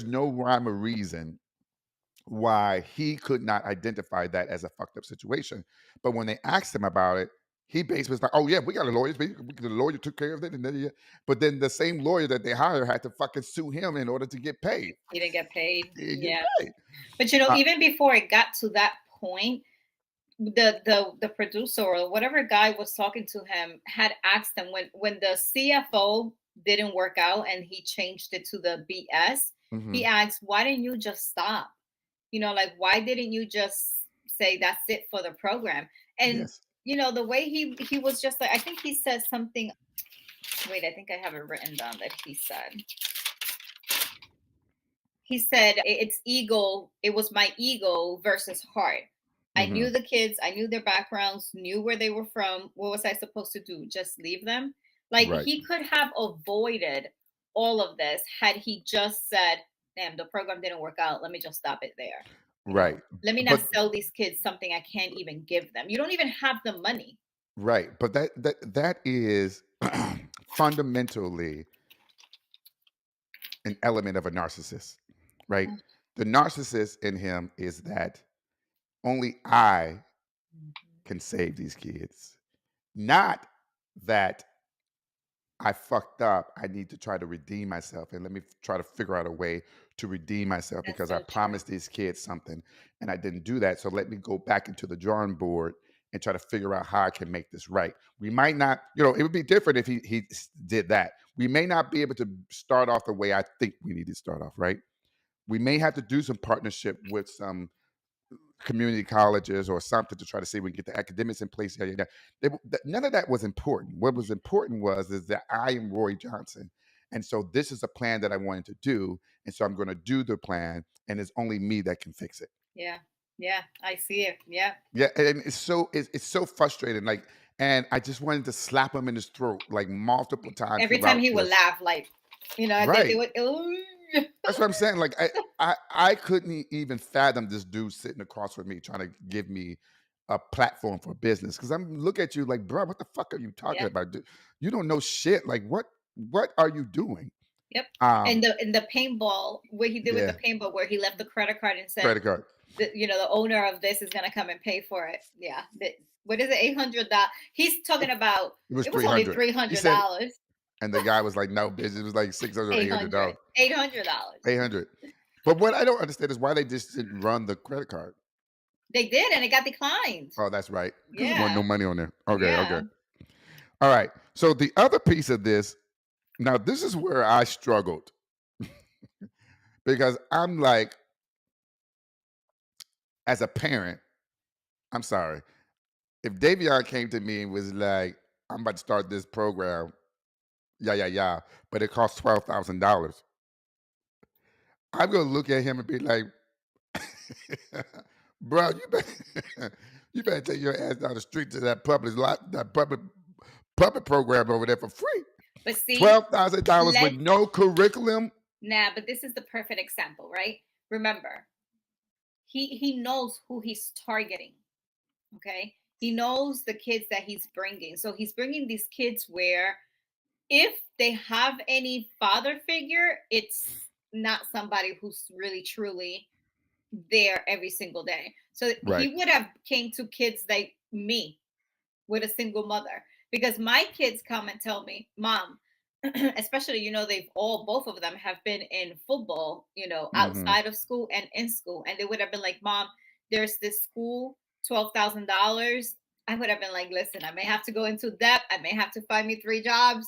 no rhyme or reason why he could not identify that as a fucked up situation. But when they asked him about it, he basically was like, "Oh yeah, we got a lawyer. The lawyer took care of it." And then, yeah. But then the same lawyer that they hired had to fucking sue him in order to get paid. He didn't get paid. He didn't get Yeah. paid. But Uh, even before it got to that point, the producer or whatever guy was talking to him had asked him when the CFO didn't work out and he changed it to the BS. He mhm. asked, why didn't you just stop? Like, why didn't you just say that's it for the program? And Yes. the way he was just like, I think he said something. Wait, I think I have it written down that he said. He said it's ego. It was my ego versus heart. I knew Hmm. the kids. I knew their backgrounds, knew where they were from. What was I supposed to do? Just leave them? Like, Right. he could have avoided all of this had he just said, damn, the program didn't work out. Let me just stop it there. Right. Let me not But sell these kids something I can't even give them. You don't even have the money. right. But that is fundamentally an element of a narcissist, right? The narcissist in him is that only I can save these kids. Not that I fucked up. I need to try to redeem myself and let me try to figure out a way to redeem myself That's because I so true. promised these kids something and I didn't do that. So let me go back into the drawing board and try to figure out how I can make this right. We might not, it would be different if he did that. We may not be able to start off the way I think we need to start off, right? We may have to do some partnership with some community colleges or something to try to see if we can get the academics in place. Yeah, yeah, yeah. None of that was important. What was important is that I am Roy Johnson, and so this is a plan that I wanted to do, and so I'm going to do the plan, and it's only me that can fix it. Yeah. Yeah. I see it. Yeah. Yeah, and it's so frustrating. Like, and I just wanted to slap him in his throat like multiple times Every time throughout he would this. laugh, like, they Right. would. That's what I'm saying. Like I couldn't even fathom this dude sitting across from me trying to give me a platform for business. Because I'm look at you like, bro, what the fuck are you talking Yep. about? You don't know shit. Like, what are you doing? Yep. And Um, the paintball, what he did with the yeah, paintball, where he left the credit card and said, credit card. the owner of this is gonna come and pay for it. Yeah. What is it? $800. He's talking about It was it was only 300. three He hundred said, dollars. and the guy was like, no, bitch, it was like 600 or 800. $800. $800. 800. But what I don't understand is why they just didn't run the credit card. They did, and it got declined. Oh, that's right. Because there wasn't no Yeah. money on there. Okay, Yeah. okay. All right. So the other piece of this, now this is where I struggled because I'm like, as a parent, I'm sorry. If Davion came to me and was like, I'm about to start this program, yeah, but it costs $12,000, I'm going to look at him and be like, bro, you better take your ass down the street to that public lot, that public program over there for free. But see, $12,000 with let no curriculum. but this is the perfect example, right? Remember, he knows who he's targeting. Okay, he knows the kids that he's bringing. So he's bringing these kids where if they have any father figure, it's not somebody who's really truly there every single day. So Right. he would have came to kids like me with a single mother, because my kids come and tell me, Mom, especially, they've all both of them have been in football, Hmm. outside of school and in school, and they would have been like, Mom, there's this school, $12,000. I would have been like, listen, I may have to go into debt, I may have to find me 3 jobs,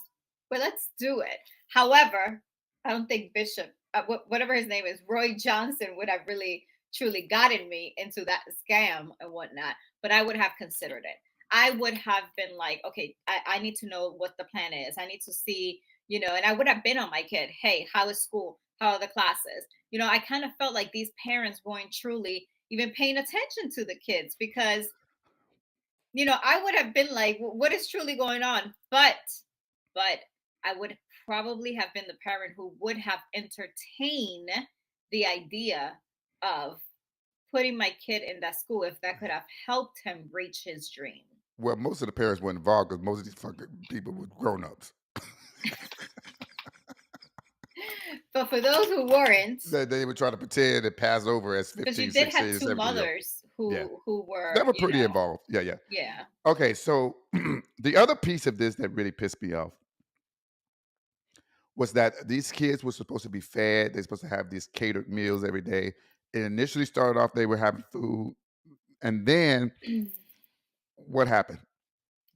but let's do it. However, I don't think Bishop, whatever his name is, Roy Johnson, would have really truly gotten me into that scam and whatnot, but I would have considered it. I would have been like, okay, I need to know what the plan is. I need to see, and I would have been on my kid. Hey, how is school? How are the classes? I kind of felt like these parents weren't truly even paying attention to the kids, because, I would have been like, what is truly going on? But I would probably have been the parent who would have entertained the idea of putting my kid in that school if that could have helped him reach his dream. Well, most of the parents weren't involved because most of these fucking people were grown ups. But for those who weren't, They would try to pretend and pass over as because you 15, did have 16, two 17-year-old. mothers Yeah. who They were, were pretty involved. Yeah, yeah. yeah. Okay, so the other piece of this that really pissed me off was that these kids were supposed to be fed. They're supposed to have these catered meals every day. It initially started off they were having food, and then They what happened?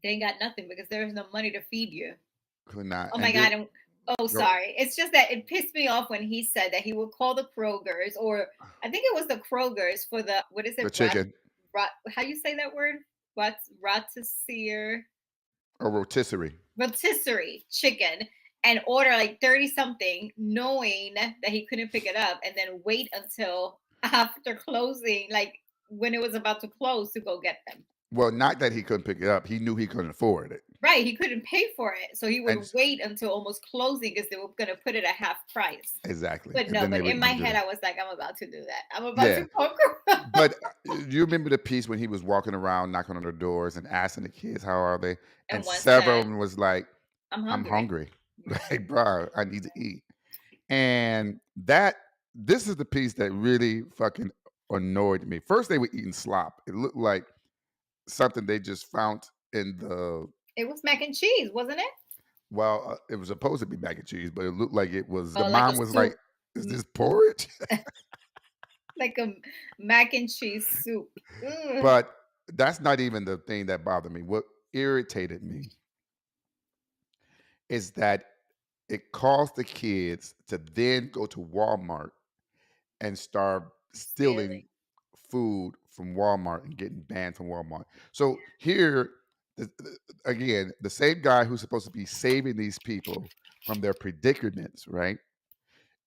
ain't got nothing because there is no money to feed you. Could not. Oh my And God. then Oh, go sorry. It's just that it pissed me off when he said that he would call the Krogers, or I think it was the Krogers, for the, what is the it? chicken How you say that word? Rotisserie, or rotisserie. rotisserie chicken, and order like 30 something, knowing that he couldn't pick it up, and then wait until after closing, like when it was about to close, to go get them. Well, not that he couldn't pick it up. He knew he couldn't afford it. Right, he couldn't pay for it, so he And would wait until almost closing because they were going to put it at half price. exactly. But And no, then they but were in my going to do head, that. I was like, I'm about to do that. I'm about Yeah. to conquer. But you remember the piece when he was walking around, knocking on their doors and asking the kids, how are they? And And one several of said, them was like, I'm I'm hungry. hungry. Yeah. Like, bro, I need to eat. And this is the piece that really fucking annoyed me. First, they were eating slop. It looked like something they just found in the, It was mac and cheese, wasn't it? well, it was supposed to be mac and cheese, but it looked like it was, the Oh, like a mom was like, soup, is mm, this porridge? like a mac and cheese soup. Ugh. But that's not even the thing that bothered me. What irritated me is that it caused the kids to then go to Walmart and start stealing Stealing. food from Walmart and getting banned from Walmart. So here, again, the same guy who's supposed to be saving these people from their predicaments, right,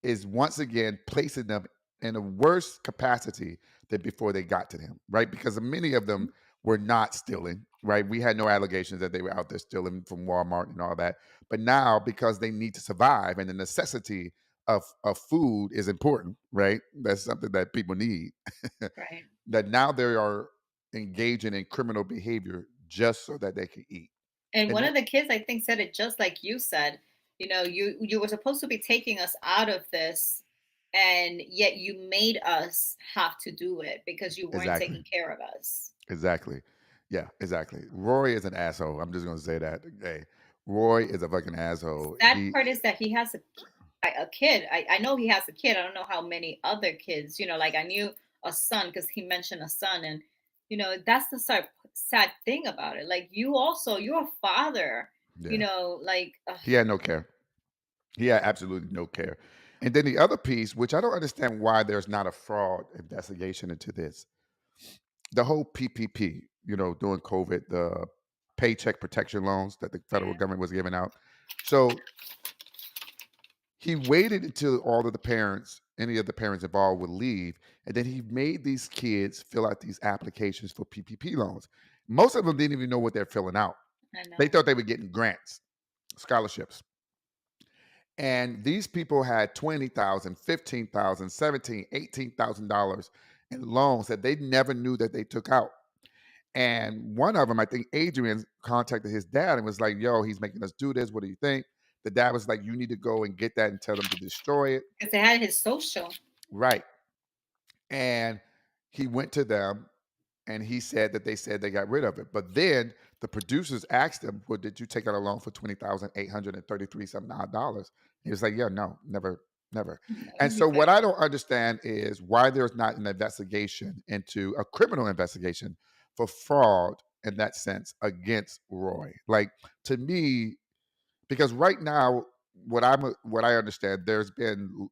is once again placing them in a worse capacity than before they got to him, right? Because many of them were not stealing, right? We had no allegations that they were out there stealing from Walmart and all that. But now, because they need to survive and the necessity of food is important, right? That's something that people need. Right. That now they are. engaging in criminal behavior just so that they can eat. And And one that, of the kids, I think, said it just like you said. You were supposed to be taking us out of this, and yet you made us have to do it because you weren't exactly. taking care of us. Exactly. Yeah, exactly. Roy is an asshole. I'm just gonna say that. Hey, Roy is a fucking asshole. Sad part is that he has a kid. I know he has a kid. I don't know how many other kids. Like I knew a son because he mentioned a son, and that's the sad thing about it. Like you're a father. Yeah. Like He had no care. He had absolutely no care. And then the other piece, which I don't understand why there's not a fraud investigation into this, the whole PPP, during COVID, the paycheck protection loans that the federal yeah, government was giving out. So he waited until all of the parents, any of the parents involved would leave, and then he made these kids fill out these applications for PPP loans. Most of them didn't even know what they're filling out. I They know. thought they were getting grants, scholarships. And these people had 20,000, 15,000, 17, $18,000 in loans that they never knew that they took out. And one of them, I think Adrian contacted his dad and was like, yo, he's making us do this. What do you think? The dad was like, you need to go and get that and tell them to destroy it. Because they had his social. Right. And he went to them and he said that they said they got rid of it. But then the producers asked him, well, did you take out a loan for 20,833 something odd dollars? He was like, yeah, no, never, never. No, And so he's what like, I don't understand is why there's not an investigation into a criminal investigation for fraud in that sense against Roy. Like, to me, because right now what I understand, there's been,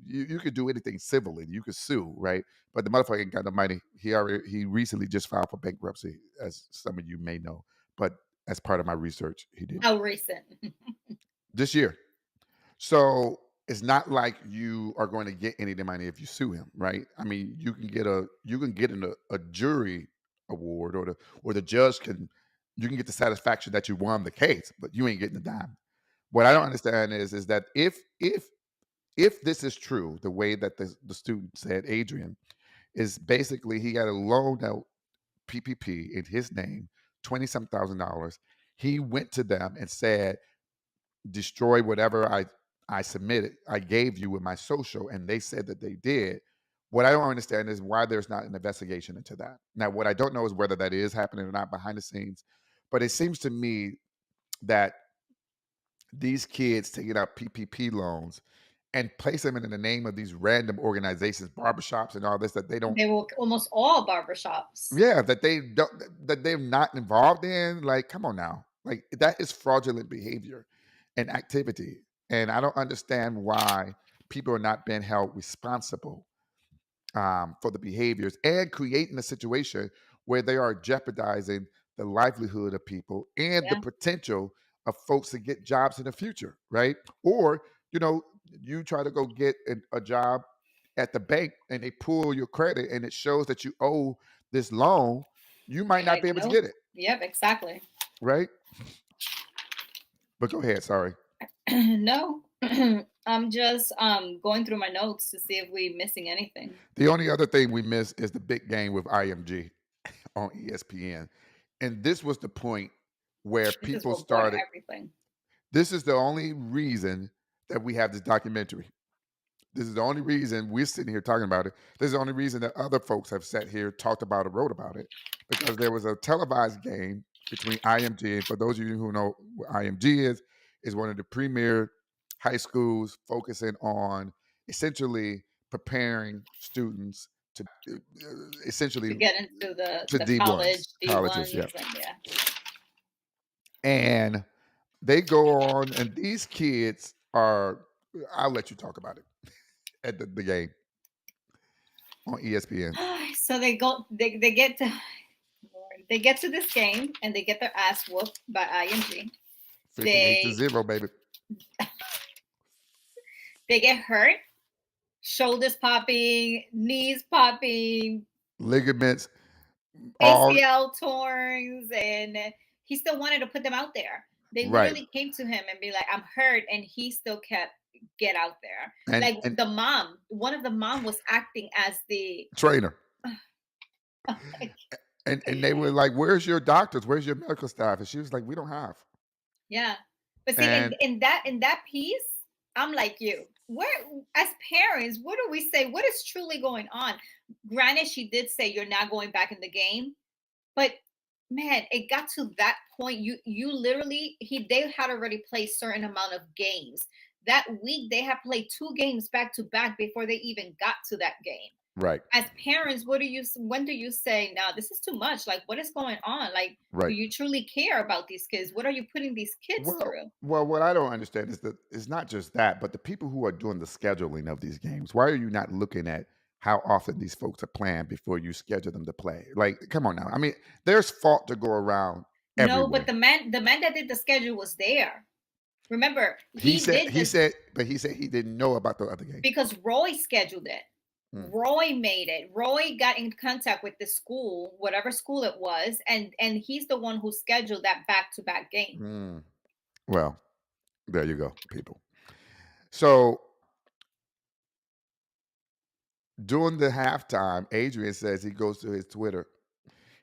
you could do anything civilly, you could sue, right? But the motherfucker ain't got the money. He recently just filed for bankruptcy, as some of you may know. But as part of my research, he did how recent? this year. So it's not like you are going to get any of the money if you sue him, right? I mean, you can get a jury award, or the judge can, you can get the satisfaction that you won the case, but you ain't getting a dime. What I don't understand is that if this is true, the way that the student said, Adrian, is basically he got a loan out PPP in his name, 20 some $1,000. He went to them and said, destroy whatever I submitted, I gave you with my social, and they said that they did. What I don't understand is why there's not an investigation into that. Now, what I don't know is whether that is happening or not behind the scenes, but it seems to me that these kids taking out PPP loans and place them in the name of these random organizations, barbershops, and all this that they don't, They were almost all barbershops. yeah, that they don't, that they're not involved in. Like, come on now, like that is fraudulent behavior and activity, and I don't understand why people are not being held responsible for the behaviors and creating a situation where they are jeopardizing the livelihood of people and the Yeah, potential of folks to get jobs in the future, right? Or, you try to go get a job at the bank and they pull your credit and it shows that you owe this loan, you might you're not like, be able to nope. get it, Yep, exactly. right? But go ahead, sorry. No. I'm just going through my notes to see if we're missing anything. The only other thing we missed is the big game with IMG on ESPN. And this was the point where This is people what brought started. everything. This is the only reason that we have this documentary. This is the only reason we're sitting here talking about it. This is the only reason that other folks have sat here, talked about it, wrote about it, because there was a televised game between IMG. And for those of you who know what IMG is one of the premier high schools focusing on essentially preparing students to To essentially get into the to the D1s, college colleges, D1s, yeah. and yeah. And they go on, and these kids are, I'll let you talk about it at the game on ESPN. So they get to this game and they get their ass whooped by IMG. 58 to They 0, baby. they get hurt, shoulders popping, knees popping, Ligaments, all ACL torns, and he still wanted to put them out there. They right. literally came to him and be like, "I'm hurt," and he still kept get out there. And Like the mom, one of the mom was acting as the trainer. And they were like, "Where's your doctors? Where's your medical staff?" And she was like, "We don't have." Yeah. But see, And in that piece, I'm like you. Where as parents, what do we say? What is truly going on? Granted, she did say you're not going back in the game, but man, it got to that point. You literally they had already played certain amount of games. That week they had played 2 games back to back before they even got to that game. right, As parents, when do you say, "No, this is too much? Like, what is going on? Like, do right. you truly care about these kids? What are you putting these kids Well, through?" what I don't understand is that it's not just that, but the people who are doing the scheduling of these games. Why are you not looking at how often these folks are playing before you schedule them to play? Like, come on now. I mean, there's fault to go around No, but everywhere. the man that did the schedule was there. Remember, He he said did he the said, but he said he didn't know about the other game. because Roy scheduled it. Mm, Roy made it. Roy got in contact with the school, whatever school it was, and he's the one who scheduled that back-to-back game. mm. Well, there you go, people. So during the halftime, Adrian says he goes to his Twitter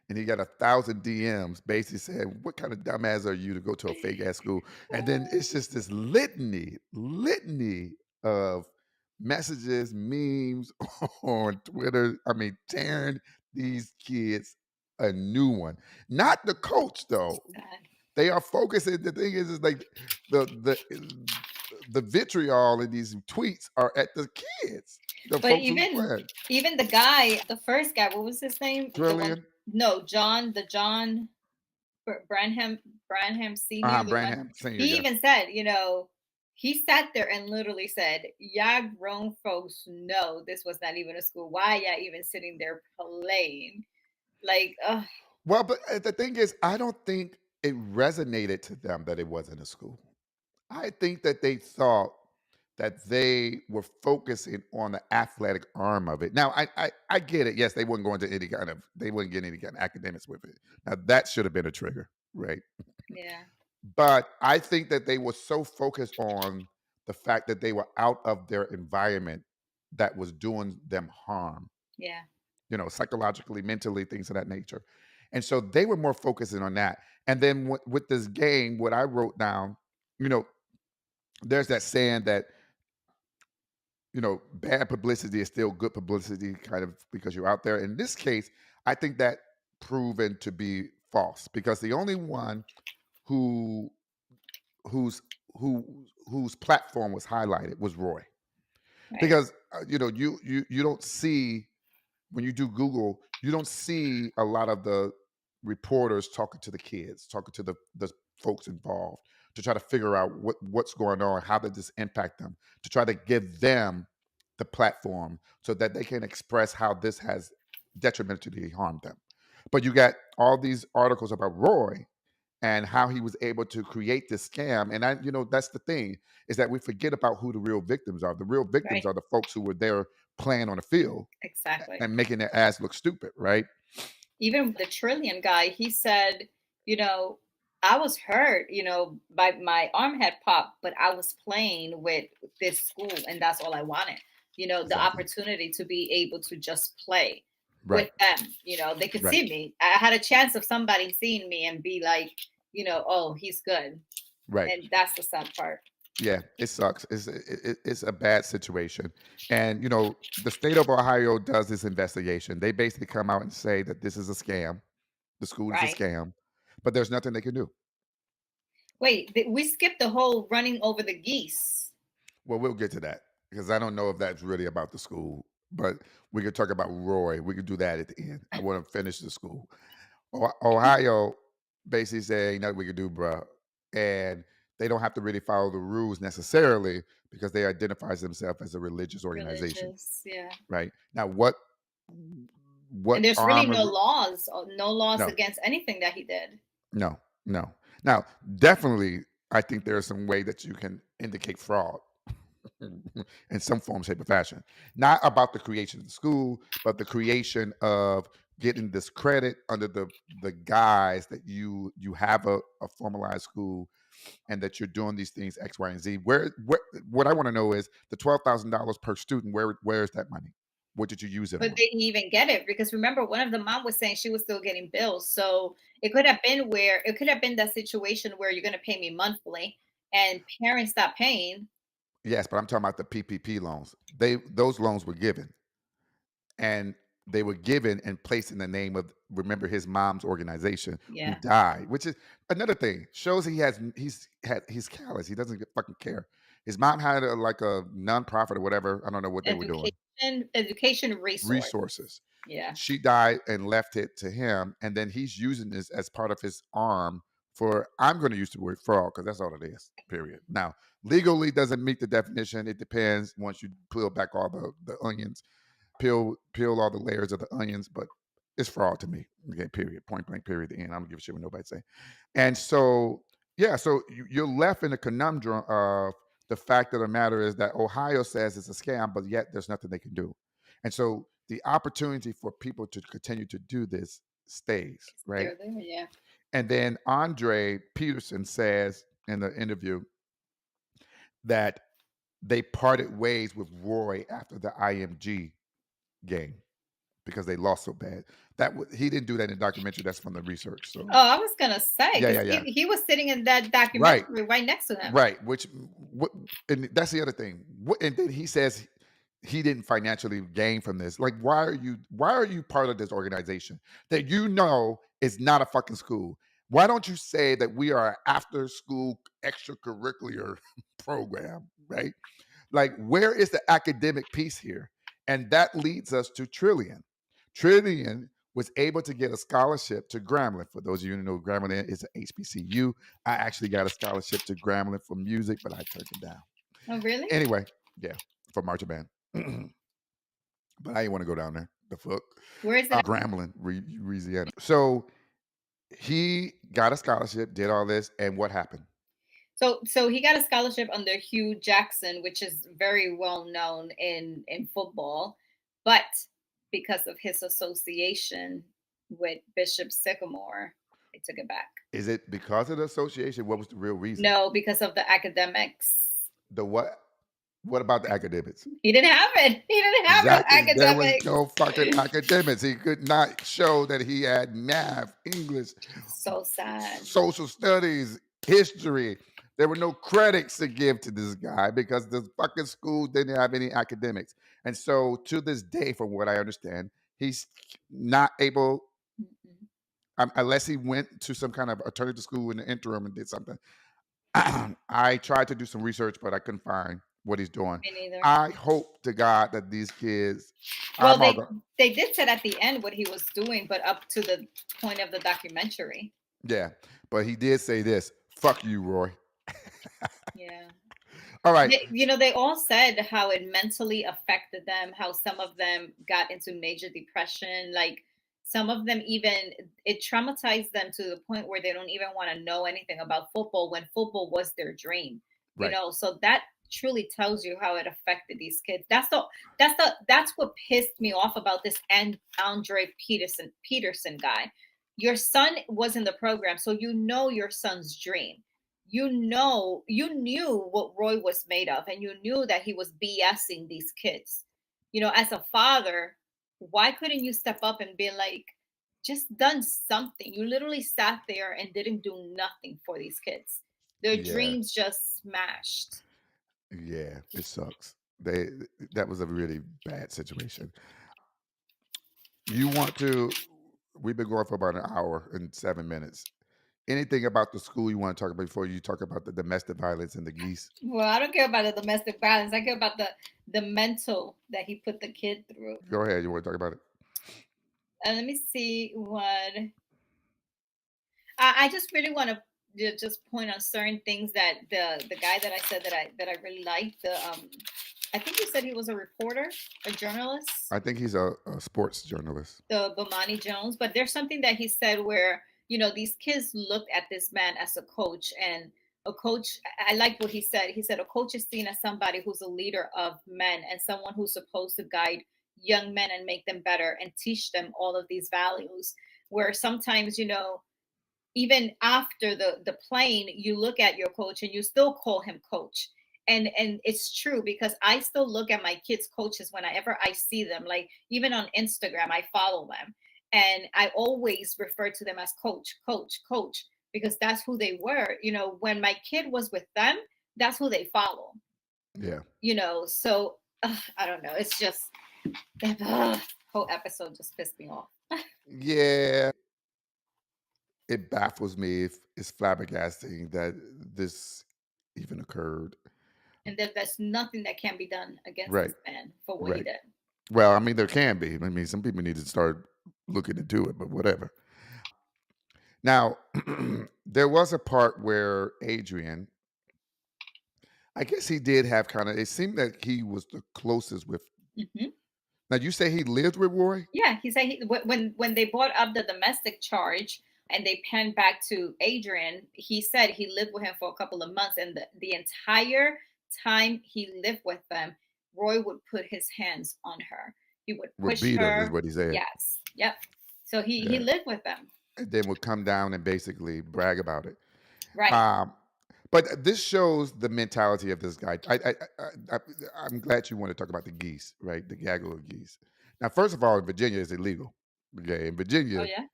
and he got 1,000 DMs basically saying, "What kind of dumbass are you to go to a fake ass school?" And then it's just this litany of messages, memes on Twitter. I mean, tearing these kids a new one. Not the coach though. Sad. They are focusing. The thing is like the the vitriol in these tweets are at the kids, the But folks who's even playing. even the guy, the first guy, what was his name? The one, Trillion, no, John Branham Senior, the one. Branham Senior, He yes. even said, he sat there and literally said, "Y'all grown folks know this was not even a school. Why y'all even sitting there playing?" Like, ugh, Well, but the thing is, I don't think it resonated to them that it wasn't a school. I think that they thought that they were focusing on the athletic arm of it. Now, I get it. Yes, they wouldn't go into they wouldn't get any kind of academics with it. Now, that should have been a trigger, right? yeah, But I think that they were so focused on the fact that they were out of their environment that was doing them harm, yeah, psychologically, mentally, things of that nature. And so they were more focusing on that. And then with this game, what I wrote down, you know, there's that saying that, bad publicity is still good publicity, kind of because you're out there. In this case, I think that proven to be false because the only one who whose whose platform was highlighted was Roy. right, Because you don't see when you do Google, you don't see a lot of the reporters talking to the kids, talking to the folks involved to try to figure out what's going on, how did this impact them, to try to give them the platform so that they can express how this has detrimentally harmed them. But you got all these articles about Roy and how he was able to create this scam. And that's the thing is that we forget about who the real victims are. The real victims right, are the folks who were there playing on the field exactly. and making their ass look stupid, right? Even the Trillion guy, he said, you know, I was hurt, by my arm had popped, but I was playing with this school and that's all I wanted. The Exactly. opportunity to be able to just play with Right. them. They could Right. see me. I had a chance of somebody seeing me and be like, oh, he's good. Right. And that's the sad part. Yeah, it sucks. It's a bad situation. And the state of Ohio does this investigation. They basically come out and say that this is a scam. The school is a Right. scam, but there's nothing they can do. Wait, we skipped the whole running over the geese. Well, we'll get to that because I don't know if that's really about the school, but we could talk about Roy. We could do that at the end. I want to finish the school. Ohio basically said, ain't nothing we can do, bruh. And they don't have to really follow the rules necessarily because they identify themselves as a religious organization, Religious, yeah. right? Now, what And there's really arm? no laws, no laws No, against anything that he did. no, no. Now, definitely, I think there's some way that you can indicate fraud in some form, shape, or fashion. Not about the creation of the school, but the creation of getting this credit under the guise that you have a formalized school and that you're doing these things X, Y, and Z. Where what I want to know is the $12,000 per student. Where is that money? What did you use it But on? they didn't even get it because remember, one of the mom was saying she was still getting bills. So it could have been that situation where you're going to pay me monthly and parents stop paying. Yes, but I'm talking about the PPP loans. Those loans were given, and they were given and placed in the name of, remember, his mom's organization who Yeah. died, which is another thing. Shows he's callous. He doesn't fucking care. His mom had like a nonprofit or whatever. I don't know what they were doing. Education resource. Resources. Yeah. She died and left it to him, and then he's using this as part of his arm for, I'm going to use the word fraud because that's all it is, period. Now, legally doesn't meet the definition. It depends once you peel back all the onions, peel all the layers of the onions, but it's fraud to me. Okay, period. Point blank, period. The end. I don't give a shit what nobody say. And so, yeah, so you're left in a conundrum of the fact of the matter is that Ohio says it's a scam, but yet there's nothing they can do. And so the opportunity for people to continue to do this stays, right? They're there. Yeah. And then Andre Peterson says in the interview that they parted ways with Roy after the IMG game because they lost so bad. He didn't do that in the documentary. That's from the research. So Oh, I was gonna say yeah, because yeah, yeah. he was sitting in that Right, documentary right next to him. right. And that's the other thing. And then he says he didn't financially gain from this. Like, why are you part of this organization that you know is not a fucking school? Why don't you say that we are an after school extracurricular program, right? Like, where is the academic piece here? And that leads us to Trillian. Trillian was able to get a scholarship to Grambling. For those of you who know, Grambling is an HBCU. I actually got a scholarship to Grambling for music, but I turned it down. Oh, really? Anyway, yeah, for marching band. But I didn't want to go down there. The fuck? Where is it? Grambling, Louisiana. So he got a scholarship, did all this, and what happened? So he got a scholarship under Hugh Jackson, which is very well known in football, but because of his association with Bishop Sycamore, they took it back. Is it because of the association? What was the real reason? No, because of the academics. The what? What about the academics? He didn't have it. He didn't have no Exactly. There was academics. no fucking academics. He could not show that he had math, English, So sad. social studies, history. There were no credits to give to this guy because the fucking school didn't have any academics. And so to this day, from what I understand, he's not able, unless he went to some kind of alternative school in the interim and did something. I tried to do some research, but I couldn't find what he's doing. Me neither. I hope to God that these kids. Well, they did say at the end what he was doing, but up to the point of the documentary. Yeah, but he did say this: "Fuck you, Roy." Yeah. All right. They all said how it mentally affected them, how some of them got into major depression, like some of them even it traumatized them to the point where they don't even want to know anything about football when football was their dream. Right. So that truly tells you how it affected these kids. That's what pissed me off about this Andre Peterson guy. Your son was in the program, so your son's dream. You knew what Roy was made of, and you knew that he was BSing these kids. As a father, why couldn't you step up and be like, just done something? You literally sat there and didn't do nothing for these kids. Their dreams just smashed. Yeah, it sucks. That was a really bad situation. We've been going for about an hour and 7 minutes. Anything about the school you want to talk about before you talk about the domestic violence and the geese? Well, I don't care about the domestic violence. I care about the mental that he put the kid through. Go ahead. You want to talk about it? Let me see what I just really want to just point on certain things that the guy that I said that I really liked. I think you said he was a reporter, a journalist. I think he's a sports journalist. The Bomani Jones, but there's something that he said where these kids looked at this man as a coach, and a coach. I like what he said. He said a coach is seen as somebody who's a leader of men and someone who's supposed to guide young men and make them better and teach them all of these values. Where sometimes even after the playing, you look at your coach and you still call him coach. And it's true because I still look at my kids' coaches whenever I see them. Like even on Instagram, I follow them, and I always refer to them as coach, coach, coach, because that's who they were. When my kid was with them, that's who they follow. Yeah. So I don't know. It's just that whole episode just pissed me off. Yeah. It baffles me. It's flabbergasting that this even occurred. And then there's nothing that can be done against Right. this man for what he Right. did. Well, I mean, there can be. I mean, some people need to start looking into it, but whatever. Now, there was a part where Adrian, I guess he did have kind of, it seemed that he was the closest with. Hmm. Now, you say he lived with Roy? Yeah, he said when they brought up the domestic charge and they panned back to Adrian, he said he lived with him for a couple of months, and the entire time he lived with them, Roy would put his hands on her. He would With push Beta, is her. what he said. Yes, yep. So he Yeah. lived with them, And then would come down and basically brag about it. right? Um, but this shows the mentality of this guy. I, I'm glad you want to talk about the geese, right? The gaggle of geese. Now, first of all, in Virginia, it's illegal. Okay, in Oh Virginia, yeah.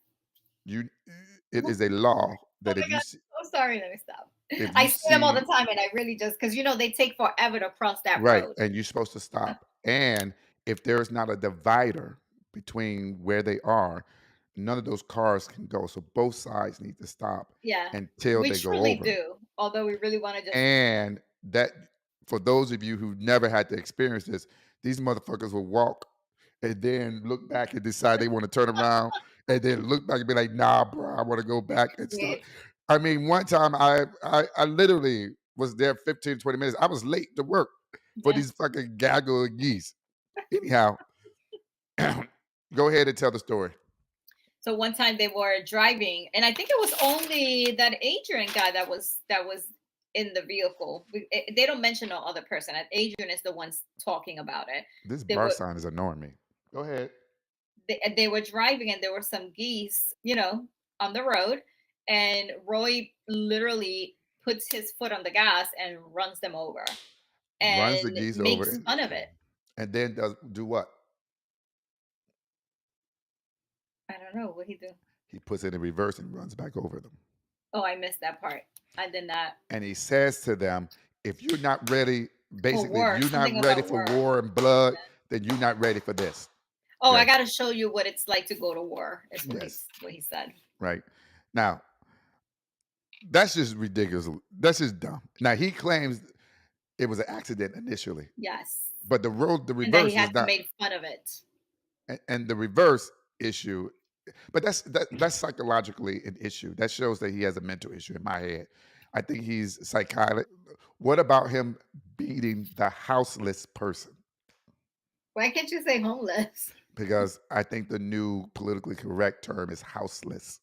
you it is a law Oh that my God. I'm sorry. Let me stop. if I you see them all the see time, and I really just because they take forever to cross that right, road. and you're supposed to stop, and if there's not a divider between where they are, none of those cars can go. So both sides need to stop Yeah, until we they go truly over. do. Although we really want to just And that, for those of you who never had to experience this, these motherfuckers will walk and then look back and decide they want to turn around and then look back and be like, nah, bro, I want to go back and start. wait. I mean, one time I literally was there 15, 20 minutes. I was late to work for Yeah. these fucking gaggle of geese. Anyhow, go ahead and tell the story. So one time they were driving, and I think it was only that Adrian guy that was in the vehicle. They don't mention no other person. Adrian is the one talking about it. This They bar were sign is annoying me. Go ahead. they were driving, and there were some geese, on the road, and Roy literally puts his foot on the gas and runs them over Runs and the geese over makes fun of it. and then does do what? I don't know what he do. He puts it in reverse and runs back over them. Oh, I missed that part. I did not. And he says to them, if you're not ready, For basically, if war, you're not something ready about for war. war and blood, then you're not ready for this. Oh, I Okay. got to show you what it's like to go to war. Is Yes. what he said. Right. Now, that's just ridiculous. That's just dumb. Now, he claims it was an accident initially, Yes, but the and that he reverse had is to not. make fun of it. And the reverse issue, but that's psychologically an issue. That shows that he has a mental issue in my head. I think he's psychotic. What about him beating the houseless person? Why can't you say homeless? Because I think the new politically correct term is houseless.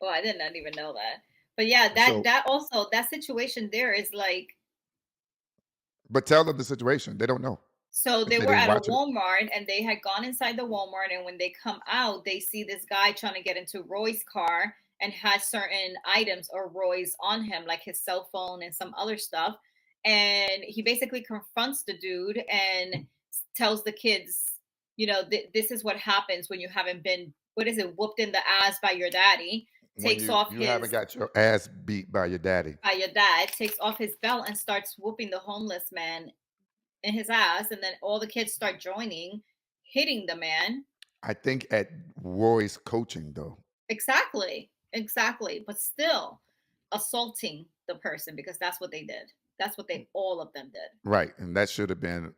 Oh, I did not even know that. But yeah, that So, that also that situation there is like, but tell them the situation. They don't know so if they they were didn't at a watch it. Walmart and they had gone inside the Walmart, and when they come out, they see this guy trying to get into Roy's car and has certain items or Roy's on him, like his cell phone and some other stuff. And he basically confronts the dude and tells the kids, this is what happens when you haven't been, what is it, whooped in the ass by your daddy. When Takes off you haven't his got your ass beat by your daddy. by your dad, takes off his belt and starts whooping the homeless man in his ass, and then all the kids start joining, hitting the man. I think at Roy's coaching though. Exactly, exactly. But still assaulting the person, because that's what they did. That's what they all of them did. Right. And that should have been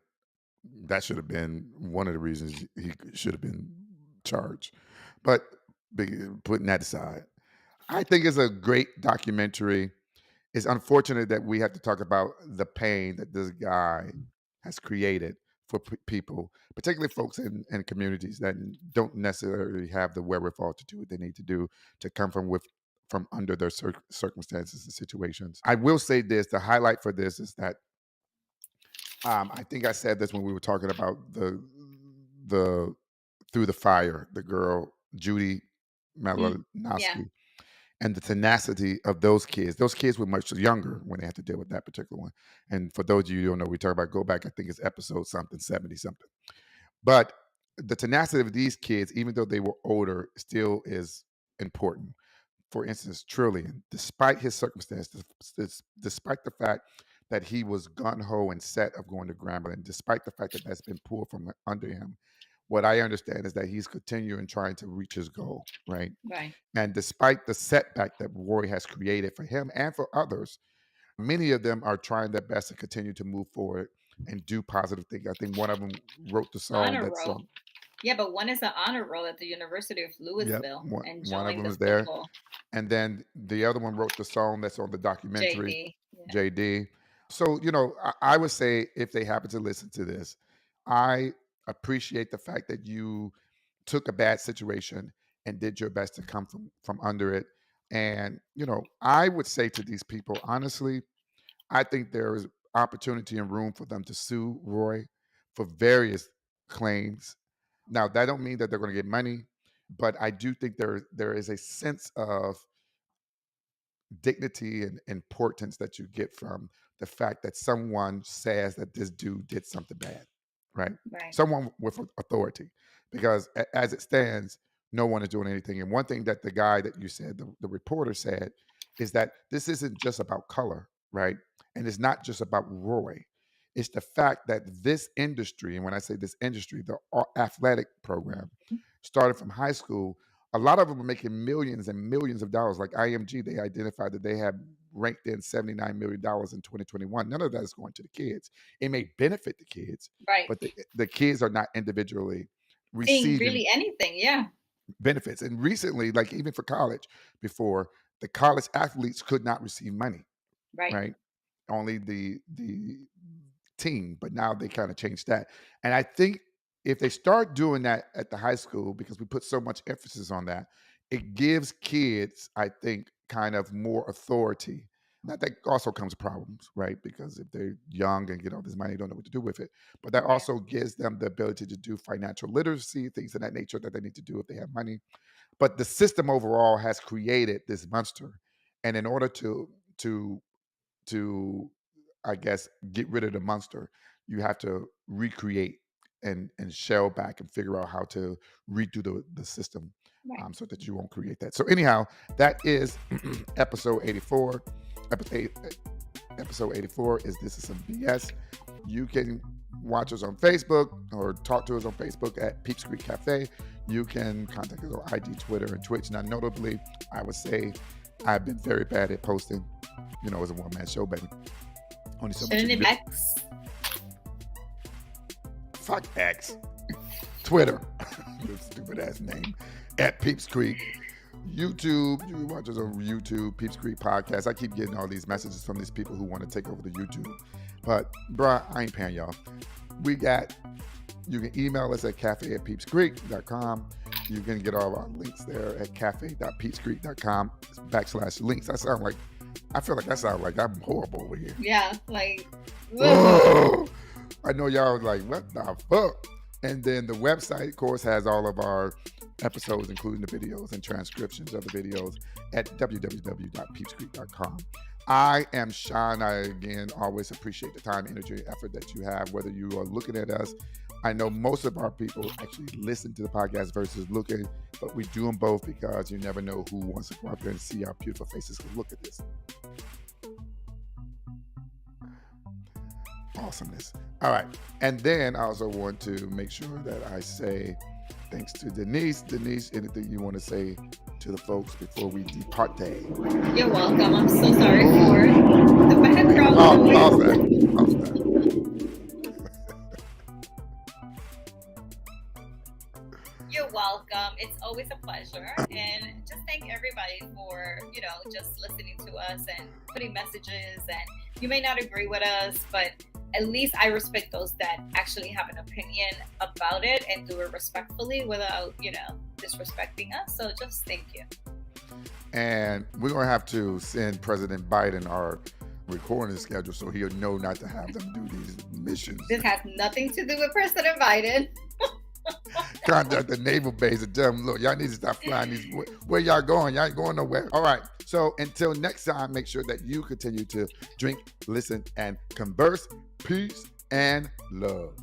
one of the reasons he should have been charged. But putting that aside, I think it's a great documentary. It's unfortunate that we have to talk about the pain that this guy has created for people, particularly folks in communities that don't necessarily have the wherewithal to do what they need to do to come from under their circumstances and situations. I will say this: the highlight for this is that I think I said this when we were talking about the through the fire, the girl Judy Mm, yeah. Malinowski. and the tenacity of those kids. Those kids were much younger when they had to deal with that particular one. And for those of you who don't know, we talk about, go back, I think it's episode something, 70 something. But the tenacity of these kids, even though they were older, still is important. For instance, Trillian, despite his circumstances, despite the fact that he was gun-ho and set of going to Grambling, despite the fact that that's been pulled from under him, what I understand is that he's continuing trying to reach his goal, right? Right. And despite the setback that Roy has created for him and for others, many of them are trying their best to continue to move forward and do positive things. I think one of them wrote the song Honor that roll. song. Yeah, but one is an honor roll at the University of Yep, Louisville and one of joined them the is there. football. And then the other one wrote the song that's on the documentary, JD. Yeah. JD. So, I would say if they happen to listen to this, I appreciate the fact that you took a bad situation and did your best to come from under it. And, I would say to these people, honestly, I think there is opportunity and room for them to sue Roy for various claims. Now, that don't mean that they're going to get money, but I do think there is a sense of dignity and importance that you get from the fact that someone says that this dude did something bad, right? Right. Someone with authority, because as it stands, no one is doing anything. And one thing that the guy that you said, the reporter said, is that this isn't just about color, right? And it's not just about Roy. It's the fact that this industry, and when I say this industry, the athletic program, started from high school. A lot of them are making millions and millions of dollars. Like IMG, they identified that they have ranked in $79 million in 2021. None of that is going to the kids. It may benefit the kids, Right. but the kids are not individually Seeing receiving really anything. Yeah. benefits. And recently, like even for college, before, the college athletes could not receive money, Right. right? Only the team, but now they kind of changed that. And I think if they start doing that at the high school, because we put so much emphasis on that, it gives kids, I think, kind of more authority. Now that also comes problems, right? Because if they're young and get all this money, don't know what to do with it. But that Right. also gives them the ability to do financial literacy, things of that nature that they need to do if they have money. But the system overall has created this monster. And in order to I guess get rid of the monster, you have to recreate and shell back and figure out how to redo the system, Right. so that you won't create that. So anyhow, that is episode 84. Episode 84 is This Is Some BS. You can watch us on Facebook or talk to us on Facebook at Peeps Creek Cafe. You can contact us on IG, Twitter, and Twitch. Now, notably, I would say I've been very bad at posting. It's a one-man show, baby. Only so much you Shouldn't can it do. X? Fuck X. Twitter. Your stupid ass name. At Peeps Creek. YouTube. You can watch us on YouTube, Peeps Creek Podcast. I keep getting all these messages from these people who want to take over the YouTube. But, bruh, I ain't paying y'all. You can email us at cafe@peepscreek.com. You can get all of our links there at cafe.peepscreek.com/links. I feel like that sounds like I'm horrible over here. Yeah, like. Oh, I know y'all are like, what the fuck? And then the website, of course, has all of our episodes, including the videos and transcriptions of the videos at www.peepscreek.com. I am Sean. I, again, always appreciate the time, energy, and effort that you have, whether you are looking at us. I know most of our people actually listen to the podcast versus looking, but we do them both because you never know who wants to go out there and see our beautiful faces. Look at this. Awesomeness. All right. And then I also want to make sure that I say thanks to Denise. Denise, anything you want to say to the folks before we depart? You're welcome. I'm so sorry for the background noise. You're welcome. It's always a pleasure. And just thank everybody for, just listening to us and putting messages. And you may not agree with us, but at least I respect those that actually have an opinion about it and do it respectfully without, disrespecting us. So just thank you. And we're going to have to send President Biden our recording schedule so he'll know not to have them do these missions. This has nothing to do with President Biden. contact the naval base and tell them, look, y'all need to stop flying these. Where y'all going? Y'all ain't going nowhere. All right. So until next time, make sure that you continue to drink, listen, and converse. Peace and love.